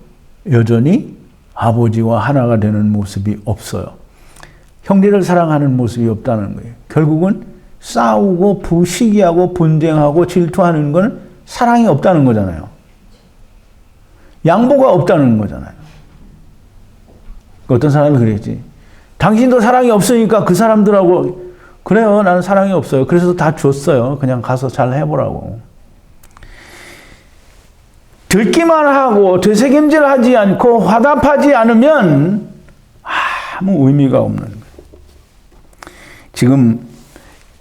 여전히 아버지와 하나가 되는 모습이 없어요. 형제를 사랑하는 모습이 없다는 거예요. 결국은 싸우고 부시기하고 분쟁하고 질투하는 건 사랑이 없다는 거잖아요. 양보가 없다는 거잖아요. 어떤 사람이 그랬지. 당신도 사랑이 없으니까 그 사람들하고 그래요. 나는 사랑이 없어요. 그래서 다 줬어요. 그냥 가서 잘 해보라고. 듣기만 하고 되새김질하지 않고 화답하지 않으면 아무 의미가 없는 거예요. 지금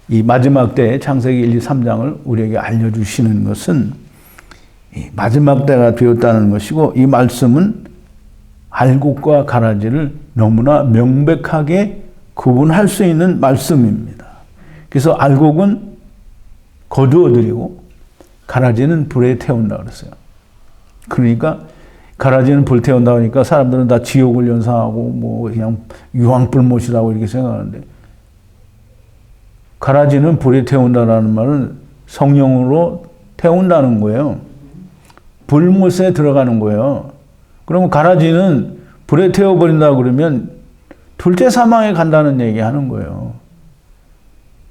이 마지막 때 창세기 1, 2, 3장을 우리에게 알려주시는 것은 이 마지막 때가 되었다는 것이고 이 말씀은 알곡과 가라지를 너무나 명백하게 구분할 수 있는 말씀입니다. 그래서 알곡은 거두어들이고 가라지는 불에 태운다 그랬어요. 그러니까 가라지는 불 태운다 하니까 사람들은 다 지옥을 연상하고 그냥 유황불못이라고 이렇게 생각하는데 가라지는 불에 태운다라는 말은 성령으로 태운다는 거예요. 불못에 들어가는 거예요. 그러면 가라지는 불에 태워버린다 그러면 둘째 사망에 간다는 얘기 하는 거예요.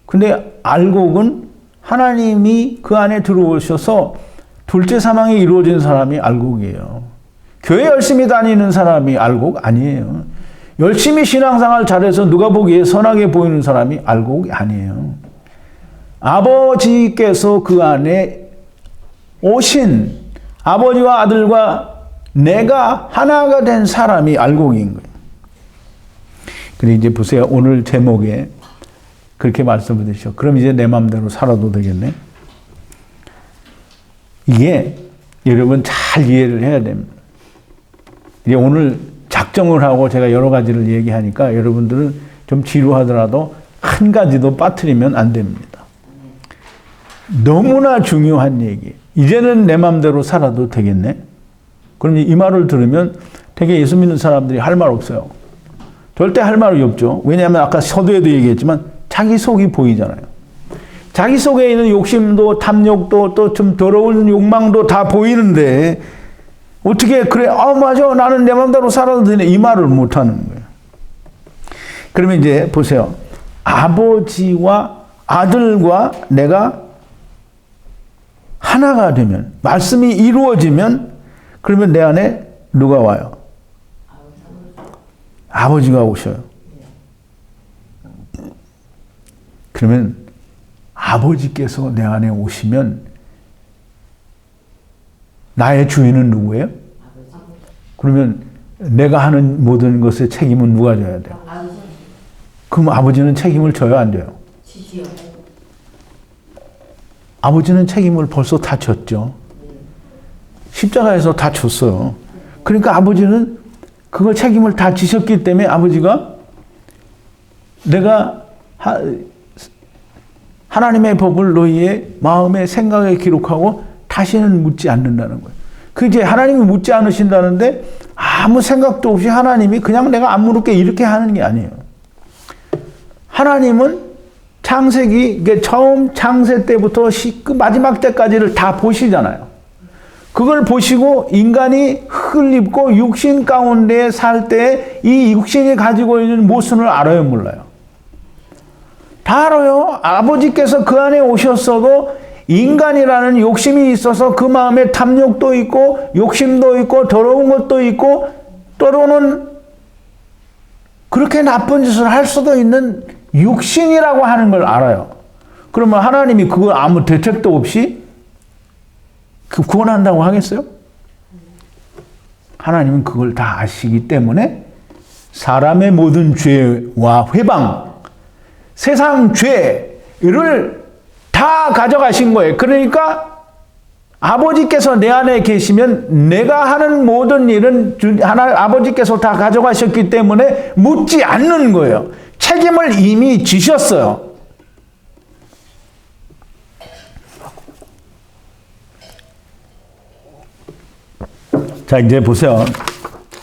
근데 알곡은 하나님이 그 안에 들어오셔서 둘째 사망이 이루어진 사람이 알곡이에요. 교회 열심히 다니는 사람이 알곡 아니에요. 열심히 신앙생활 잘해서 누가 보기에 선하게 보이는 사람이 알곡이 아니에요. 아버지께서 그 안에 오신 아버지와 아들과 내가 하나가 된 사람이 알곡인 거예요. 근데 이제 보세요. 오늘 제목에 그렇게 말씀을 드리죠. 그럼 이제 내 마음대로 살아도 되겠네. 이게 여러분 잘 이해를 해야 됩니다. 이제 오늘 작정을 하고 제가 여러 가지를 얘기하니까 여러분들은 좀 지루하더라도 한 가지도 빠뜨리면 안 됩니다. 너무나 중요한 얘기. 이제는 내 마음대로 살아도 되겠네. 그럼 이 말을 들으면 되게 예수 믿는 사람들이 할 말 없어요. 절대 할 말이 없죠. 왜냐하면 아까 서두에도 얘기했지만 자기 속이 보이잖아요. 자기 속에 있는 욕심도 탐욕도 또 좀 더러운 욕망도 다 보이는데 어떻게 그래? 맞아. 나는 내 마음대로 살아도 되네. 이 말을 못 하는 거예요. 그러면 이제 보세요. 아버지와 아들과 내가 하나가 되면 말씀이 이루어지면 그러면 내 안에 누가 와요? 아버지가 오셔요. 그러면 아버지께서 내 안에 오시면 나의 주인은 누구예요? 그러면 내가 하는 모든 것의 책임은 누가 져야 돼요? 그럼 아버지는 책임을 져야 안 돼요? 아버지는 책임을 벌써 다 졌죠. 십자가에서 다 졌어요. 그러니까 아버지는 그걸 책임을 다 지셨기 때문에 아버지가 내가 하나님의 법을 너희의 마음의 생각에 기록하고 다시는 묻지 않는다는 거예요. 그 이제 하나님이 묻지 않으신다는데 아무 생각도 없이 하나님이 그냥 내가 안 물을게 이렇게 하는 게 아니에요. 하나님은 창세기 처음 창세 때부터 그 마지막 때까지를 다 보시잖아요. 그걸 보시고 인간이 흙을 입고 육신 가운데 살 때 이 육신이 가지고 있는 모순을 알아요, 몰라요? 다 알아요. 아버지께서 그 안에 오셨어도 인간이라는 욕심이 있어서 그 마음에 탐욕도 있고 욕심도 있고 더러운 것도 있고 때로는 그렇게 나쁜 짓을 할 수도 있는 육신이라고 하는 걸 알아요. 그러면 하나님이 그걸 아무 대책도 없이 구원한다고 하겠어요? 하나님은 그걸 다 아시기 때문에 사람의 모든 죄와 회방, 세상 죄를 다 가져가신 거예요. 그러니까 아버지께서 내 안에 계시면 내가 하는 모든 일은 아버지께서 다 가져가셨기 때문에 묻지 않는 거예요. 책임을 이미 지셨어요. 자, 이제 보세요.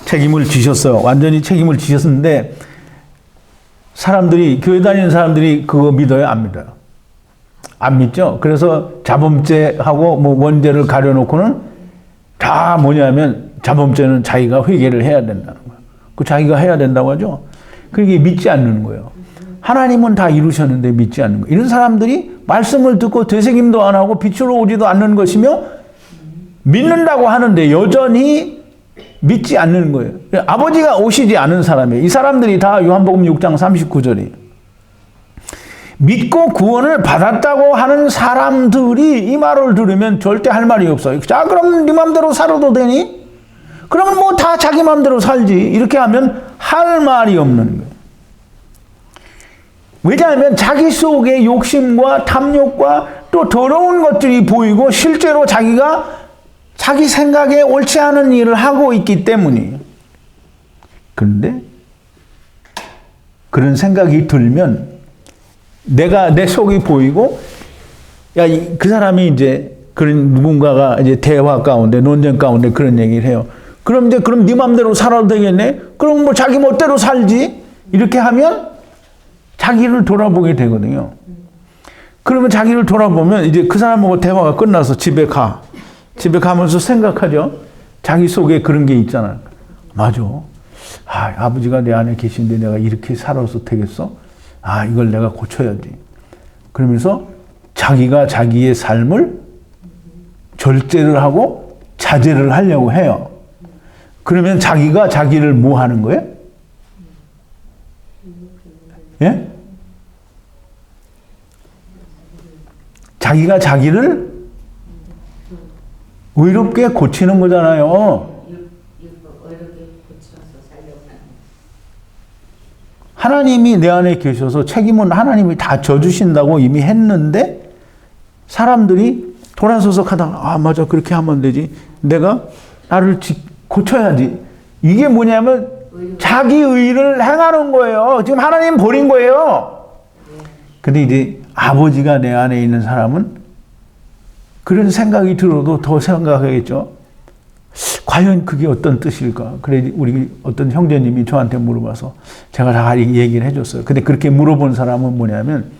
책임을 지셨어요. 완전히 책임을 지셨는데 사람들이, 교회 다니는 사람들이 그거 믿어요? 안 믿어요? 안 믿죠? 그래서 자범죄하고 뭐 원죄를 가려놓고는 다 뭐냐면 자범죄는 자기가 회개를 해야 된다는 거예요. 그 자기가 해야 된다고 하죠? 그게 믿지 않는 거예요. 하나님은 다 이루셨는데 믿지 않는 거예요. 이런 사람들이 말씀을 듣고 되새김도 안 하고 빛으로 오지도 않는 것이며 믿는다고 하는데 여전히 믿지 않는 거예요. 아버지가 오시지 않은 사람이에요. 이 사람들이 다 요한복음 6장 39절이에요. 믿고 구원을 받았다고 하는 사람들이 이 말을 들으면 절대 할 말이 없어요. 자, 그럼 네 맘대로 살아도 되니? 그러면 뭐 다 자기 맘대로 살지. 이렇게 하면 할 말이 없는 거예요. 왜냐하면 자기 속에 욕심과 탐욕과 또 더러운 것들이 보이고 실제로 자기가 자기 생각에 옳지 않은 일을 하고 있기 때문이에요. 그런데 그런 생각이 들면 내 속이 보이고, 야, 그 사람이 이제 그런 누군가가 이제 대화 가운데, 논쟁 가운데 그런 얘기를 해요. 그럼 네 맘대로 살아도 되겠네? 그럼 뭐 자기 멋대로 살지? 이렇게 하면 자기를 돌아보게 되거든요. 그러면 자기를 돌아보면 이제 그 사람하고 대화가 끝나서 집에 가면서 생각하죠. 자기 속에 그런 게 있잖아요. 맞아. 아버지가 내 안에 계신데 내가 이렇게 살아서 되겠어? 이걸 내가 고쳐야지. 그러면서 자기가 자기의 삶을 절제를 하고 자제를 하려고 해요. 그러면 자기가 자기를 뭐 하는 거예요? 예? 자기가 자기를 의롭게 고치는 거잖아요. 하나님이 내 안에 계셔서 책임은 하나님이 다 져주신다고 이미 했는데 사람들이 돌아서서 가다가 맞아, 그렇게 하면 되지. 내가 나를 고쳐야지. 이게 뭐냐면 자기 의를 행하는 거예요. 지금 하나님 버린 거예요. 근데 이제 아버지가 내 안에 있는 사람은 그런 생각이 들어도 더 생각하겠죠. 과연 그게 어떤 뜻일까? 그래, 우리 어떤 형제님이 저한테 물어봐서 제가 다 얘기를 해줬어요. 근데 그렇게 물어본 사람은 뭐냐면,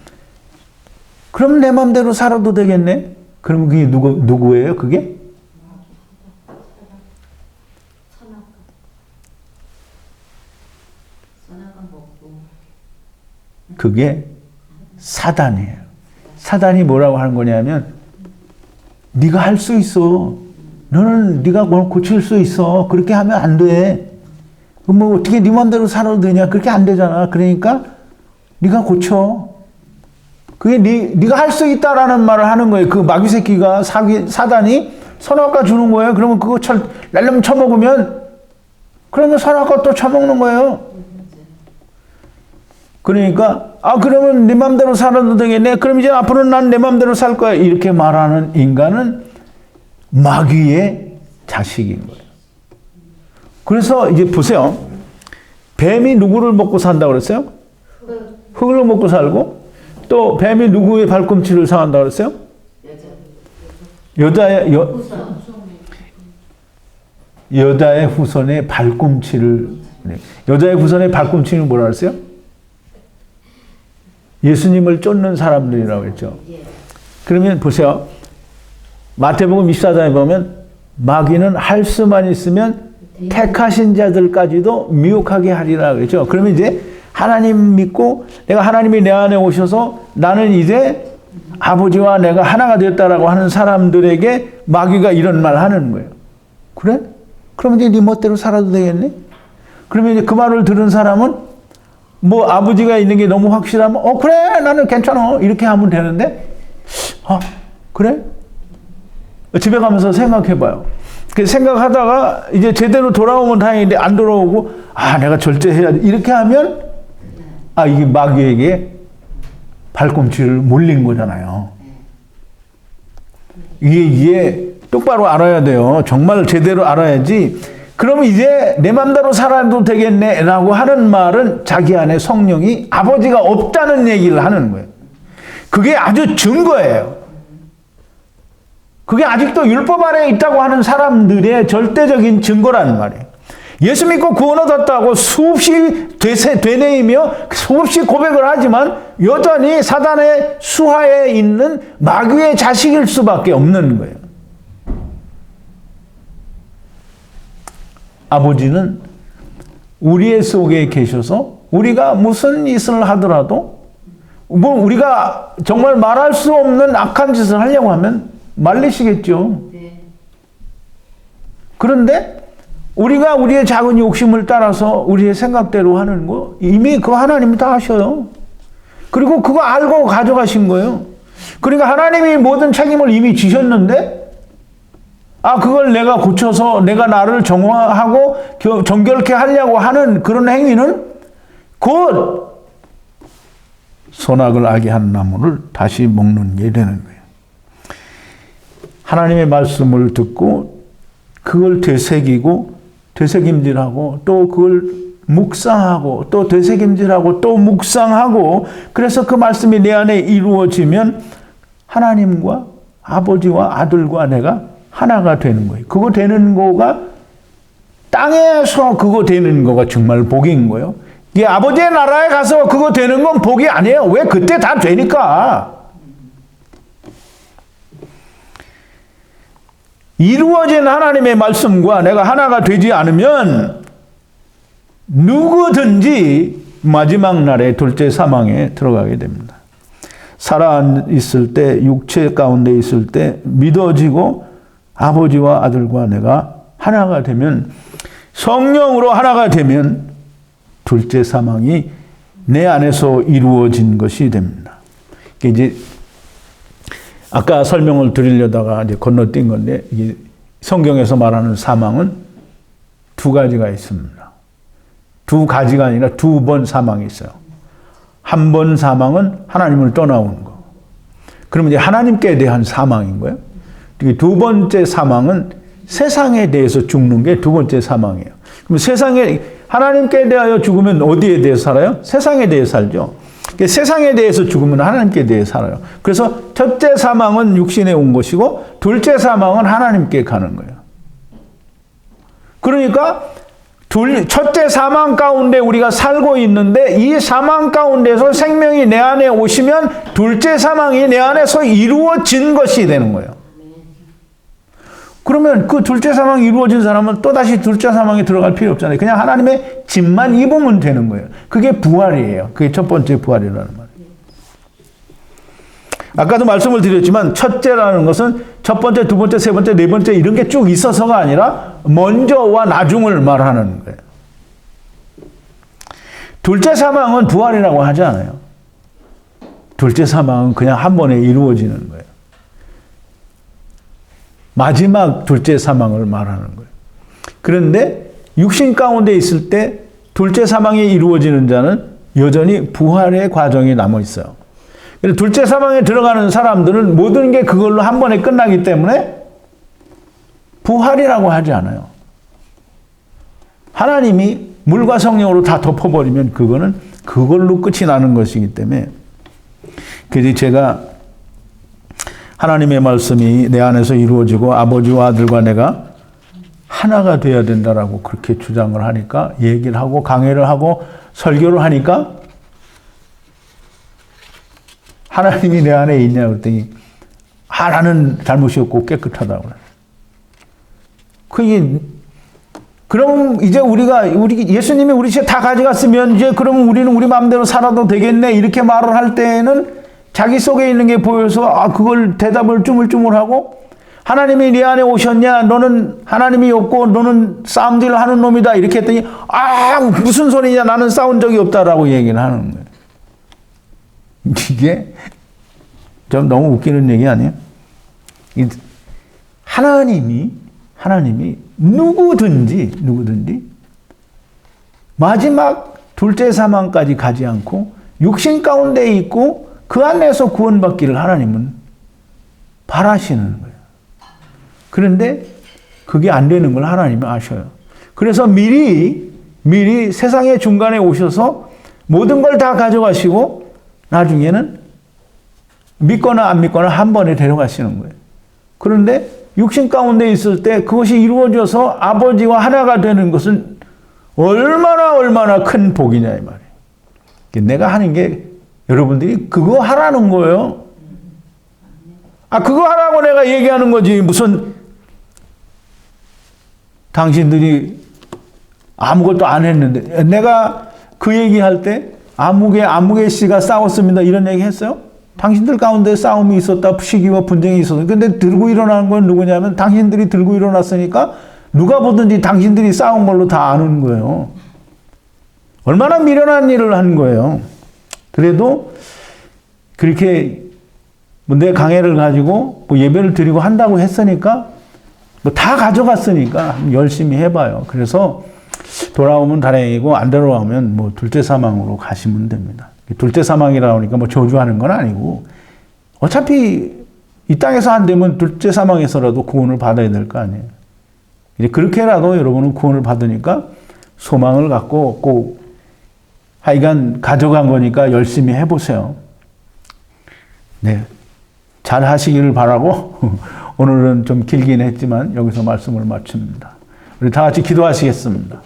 그럼 내 맘대로 살아도 되겠네? 그럼 그게 누구예요, 그게? 그게 사단이에요. 사단이 뭐라고 하는 거냐면, 네가 할 수 있어. 너는 네가 뭘 고칠 수 있어. 그렇게 하면 안 돼. 뭐 어떻게 네 맘대로 살아도 되냐? 그렇게 안 되잖아. 그러니까 네가 고쳐. 그게 네가 할 수 있다라는 말을 하는 거예요. 그 마귀 새끼가 사단이 선악과 주는 거예요. 그러면 그거 날려면 처먹으면 그러면 선악과 또 처먹는 거예요. 그러니까 그러면 네 맘대로 살아도 되겠네. 그럼 이제 앞으로는 난 내 맘대로 살 거야. 이렇게 말하는 인간은 마귀의 자식인 거예요. 그래서 이제 보세요. 뱀이 누구를 먹고 산다고 그랬어요? 흙을 먹고 살고, 또 뱀이 누구의 발꿈치를 상한다고 그랬어요? 여자의 후손의 발꿈치를. 여자의 후손의 발꿈치는 뭐라 그랬어요? 예수님을 쫓는 사람들이라고 했죠. 그러면 보세요. 마태복음 24장에 보면 마귀는 할 수만 있으면 택하신 자들까지도 미혹하게 하리라 그랬죠. 그러면 이제 하나님 믿고 내가 하나님이 내 안에 오셔서 나는 이제 아버지와 내가 하나가 되었다라고 하는 사람들에게 마귀가 이런 말 하는 거예요. 그래? 그러면 이제 네 멋대로 살아도 되겠네? 그러면 이제 그 말을 들은 사람은 뭐 아버지가 있는 게 너무 확실하면 그래, 나는 괜찮아, 이렇게 하면 되는데 그래? 집에 가면서 생각해봐요. 그 생각하다가 이제 제대로 돌아오면 다행인데 안 돌아오고 내가 절제해야 돼. 이렇게 하면 이게 마귀에게 발꿈치를 물린 거잖아요. 이게 똑바로 알아야 돼요. 정말 제대로 알아야지. 그러면 이제 내 맘대로 살아도 되겠네라고 하는 말은 자기 안에 성령이 아버지가 없다는 얘기를 하는 거예요. 그게 아주 증거예요. 그게 아직도 율법 아래에 있다고 하는 사람들의 절대적인 증거라는 말이에요. 예수 믿고 구원 얻었다고 수없이 되뇌이며 수없이 고백을 하지만 여전히 사단의 수하에 있는 마귀의 자식일 수밖에 없는 거예요. 아버지는 우리의 속에 계셔서 우리가 무슨 짓을 하더라도 우리가 정말 말할 수 없는 악한 짓을 하려고 하면 말리시겠죠. 그런데 우리가 우리의 작은 욕심을 따라서 우리의 생각대로 하는 거 이미 그 하나님이 다 하셔요. 그리고 그거 알고 가져가신 거예요. 그러니까 하나님이 모든 책임을 이미 지셨는데 그걸 내가 고쳐서 내가 나를 정화하고 정결케 하려고 하는 그런 행위는 곧 선악을 알게 하는 나무를 다시 먹는 게 되는 거예요. 하나님의 말씀을 듣고 그걸 되새김질하고 또 그걸 묵상하고 또 되새김질하고 또 묵상하고 그래서 그 말씀이 내 안에 이루어지면 하나님과 아버지와 아들과 내가 하나가 되는 거예요. 그거 되는 거가 땅에서 그거 되는 거가 정말 복인 거예요. 이게 아버지의 나라에 가서 그거 되는 건 복이 아니에요. 왜? 그때 다 되니까. 이루어진 하나님의 말씀과 내가 하나가 되지 않으면 누구든지 마지막 날에 둘째 사망에 들어가게 됩니다. 살아 있을 때, 육체 가운데 있을 때 믿어지고 아버지와 아들과 내가 하나가 되면, 성령으로 하나가 되면 둘째 사망이 내 안에서 이루어진 것이 됩니다. 이제 아까 설명을 드리려다가 이제 건너뛴 건데, 이게 성경에서 말하는 사망은 두 가지가 있습니다. 두 가지가 아니라 두 번 사망이 있어요. 한 번 사망은 하나님을 떠나오는 거. 그러면 이제 하나님께 대한 사망인 거예요. 두 번째 사망은 세상에 대해서 죽는 게 두 번째 사망이에요. 그럼 하나님께 대하여 죽으면 어디에 대해서 살아요? 세상에 대해서 살죠. 세상에 대해서 죽으면 하나님께 대해서 살아요. 그래서 첫째 사망은 육신에 온 것이고 둘째 사망은 하나님께 가는 거예요. 그러니까 첫째 사망 가운데 우리가 살고 있는데 이 사망 가운데서 생명이 내 안에 오시면 둘째 사망이 내 안에서 이루어진 것이 되는 거예요. 그러면 그 둘째 사망이 이루어진 사람은 또다시 둘째 사망에 들어갈 필요 없잖아요. 그냥 하나님의 짐만 입으면 되는 거예요. 그게 부활이에요. 그게 첫 번째 부활이라는 말이에요. 아까도 말씀을 드렸지만 첫째라는 것은 첫 번째, 두 번째, 세 번째, 네 번째 이런 게 쭉 있어서가 아니라 먼저와 나중을 말하는 거예요. 둘째 사망은 부활이라고 하지 않아요. 둘째 사망은 그냥 한 번에 이루어지는 거예요. 마지막 둘째 사망을 말하는 거예요. 그런데 육신 가운데 있을 때 둘째 사망이 이루어지는 자는 여전히 부활의 과정이 남아 있어요. 둘째 사망에 들어가는 사람들은 모든 게 그걸로 한 번에 끝나기 때문에 부활이라고 하지 않아요. 하나님이 물과 성령으로 다 덮어버리면 그거는 그걸로 끝이 나는 것이기 때문에 그래서 제가 하나님의 말씀이 내 안에서 이루어지고 아버지와 아들과 내가 하나가 돼야 된다라고 그렇게 주장을 하니까 얘기를 하고 강해를 하고 설교를 하니까 하나님이 내 안에 있냐 그랬더니 나는 잘못이 없고 깨끗하다고 그게 그럼 이제 우리 예수님이 우리 다 가져갔으면 이제 그러면 우리는 우리 마음대로 살아도 되겠네 이렇게 말을 할 때에는 자기 속에 있는 게 보여서 그걸 대답을 쭈물쭈물하고 하나님이 네 안에 오셨냐? 너는 하나님이 없고 너는 싸움질 하는 놈이다. 이렇게 했더니 무슨 소리냐? 나는 싸운 적이 없다라고 얘기를 하는 거예요. 이게 좀 너무 웃기는 얘기 아니에요? 하나님이 누구든지 마지막 둘째 사망까지 가지 않고 육신 가운데 있고 그 안에서 구원받기를 하나님은 바라시는 거예요. 그런데 그게 안 되는 걸 하나님이 아셔요. 그래서 미리 세상의 중간에 오셔서 모든 걸 다 가져가시고 나중에는 믿거나 안 믿거나 한 번에 데려가시는 거예요. 그런데 육신 가운데 있을 때 그것이 이루어져서 아버지와 하나가 되는 것은 얼마나 큰 복이냐 이 말이에요. 내가 하는 게 여러분들이 그거 하라는 거예요. 그거 하라고 내가 얘기하는 거지. 무슨 당신들이 아무것도 안 했는데 내가 그 얘기할 때 아무개 씨가 싸웠습니다. 이런 얘기 했어요? 당신들 가운데 싸움이 있었다. 시기와 분쟁이 있었다. 근데 들고 일어나는 건 누구냐면 당신들이 들고 일어났으니까 누가 보든지 당신들이 싸운 걸로 다 아는 거예요. 얼마나 미련한 일을 한 거예요. 그래도 그렇게 내 강해를 가지고 예배를 드리고 한다고 했으니까 다 가져갔으니까 열심히 해봐요. 그래서 돌아오면 다행이고 안 돌아오면 둘째 사망으로 가시면 됩니다. 둘째 사망이라고 하니까 저주하는 건 아니고 어차피 이 땅에서 안 되면 둘째 사망에서라도 구원을 받아야 될 거 아니에요. 이제 그렇게라도 여러분은 구원을 받으니까 소망을 갖고 꼭 하여간 가져간 거니까 열심히 해보세요. 네. 잘 하시기를 바라고 오늘은 좀 길긴 했지만 여기서 말씀을 마칩니다. 우리 다 같이 기도하시겠습니다.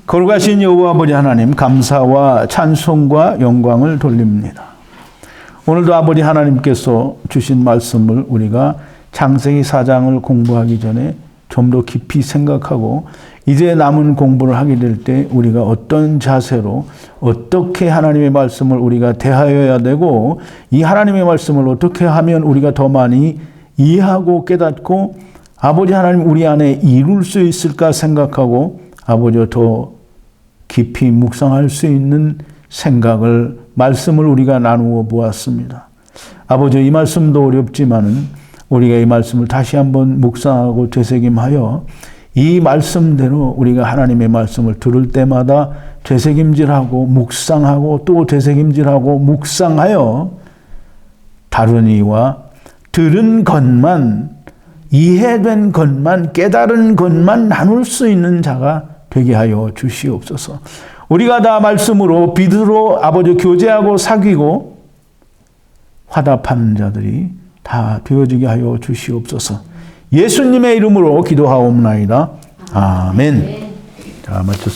거룩하신 여호와 아버지 하나님, 감사와 찬송과 영광을 돌립니다. 오늘도 아버지 하나님께서 주신 말씀을 우리가 창세기 4장을 공부하기 전에 좀 더 깊이 생각하고 이제 남은 공부를 하게 될 때 우리가 어떤 자세로 어떻게 하나님의 말씀을 우리가 대하여야 되고 이 하나님의 말씀을 어떻게 하면 우리가 더 많이 이해하고 깨닫고 아버지 하나님 우리 안에 이룰 수 있을까 생각하고 아버지 더 깊이 묵상할 수 있는 생각을 말씀을 우리가 나누어 보았습니다. 아버지 이 말씀도 어렵지만은 우리가 이 말씀을 다시 한번 묵상하고 되새김하여 이 말씀대로 우리가 하나님의 말씀을 들을 때마다 되새김질하고 묵상하고 또 되새김질하고 묵상하여 다른 이와 들은 것만 이해된 것만 깨달은 것만 나눌 수 있는 자가 되게 하여 주시옵소서. 우리가 다 말씀으로 비드로 아버지 교제하고 사귀고 화답하는 자들이 다 되어지게 하여 주시옵소서. 예수님의 이름으로 기도하옵나이다. 아멘. 자, 마쳤습니다.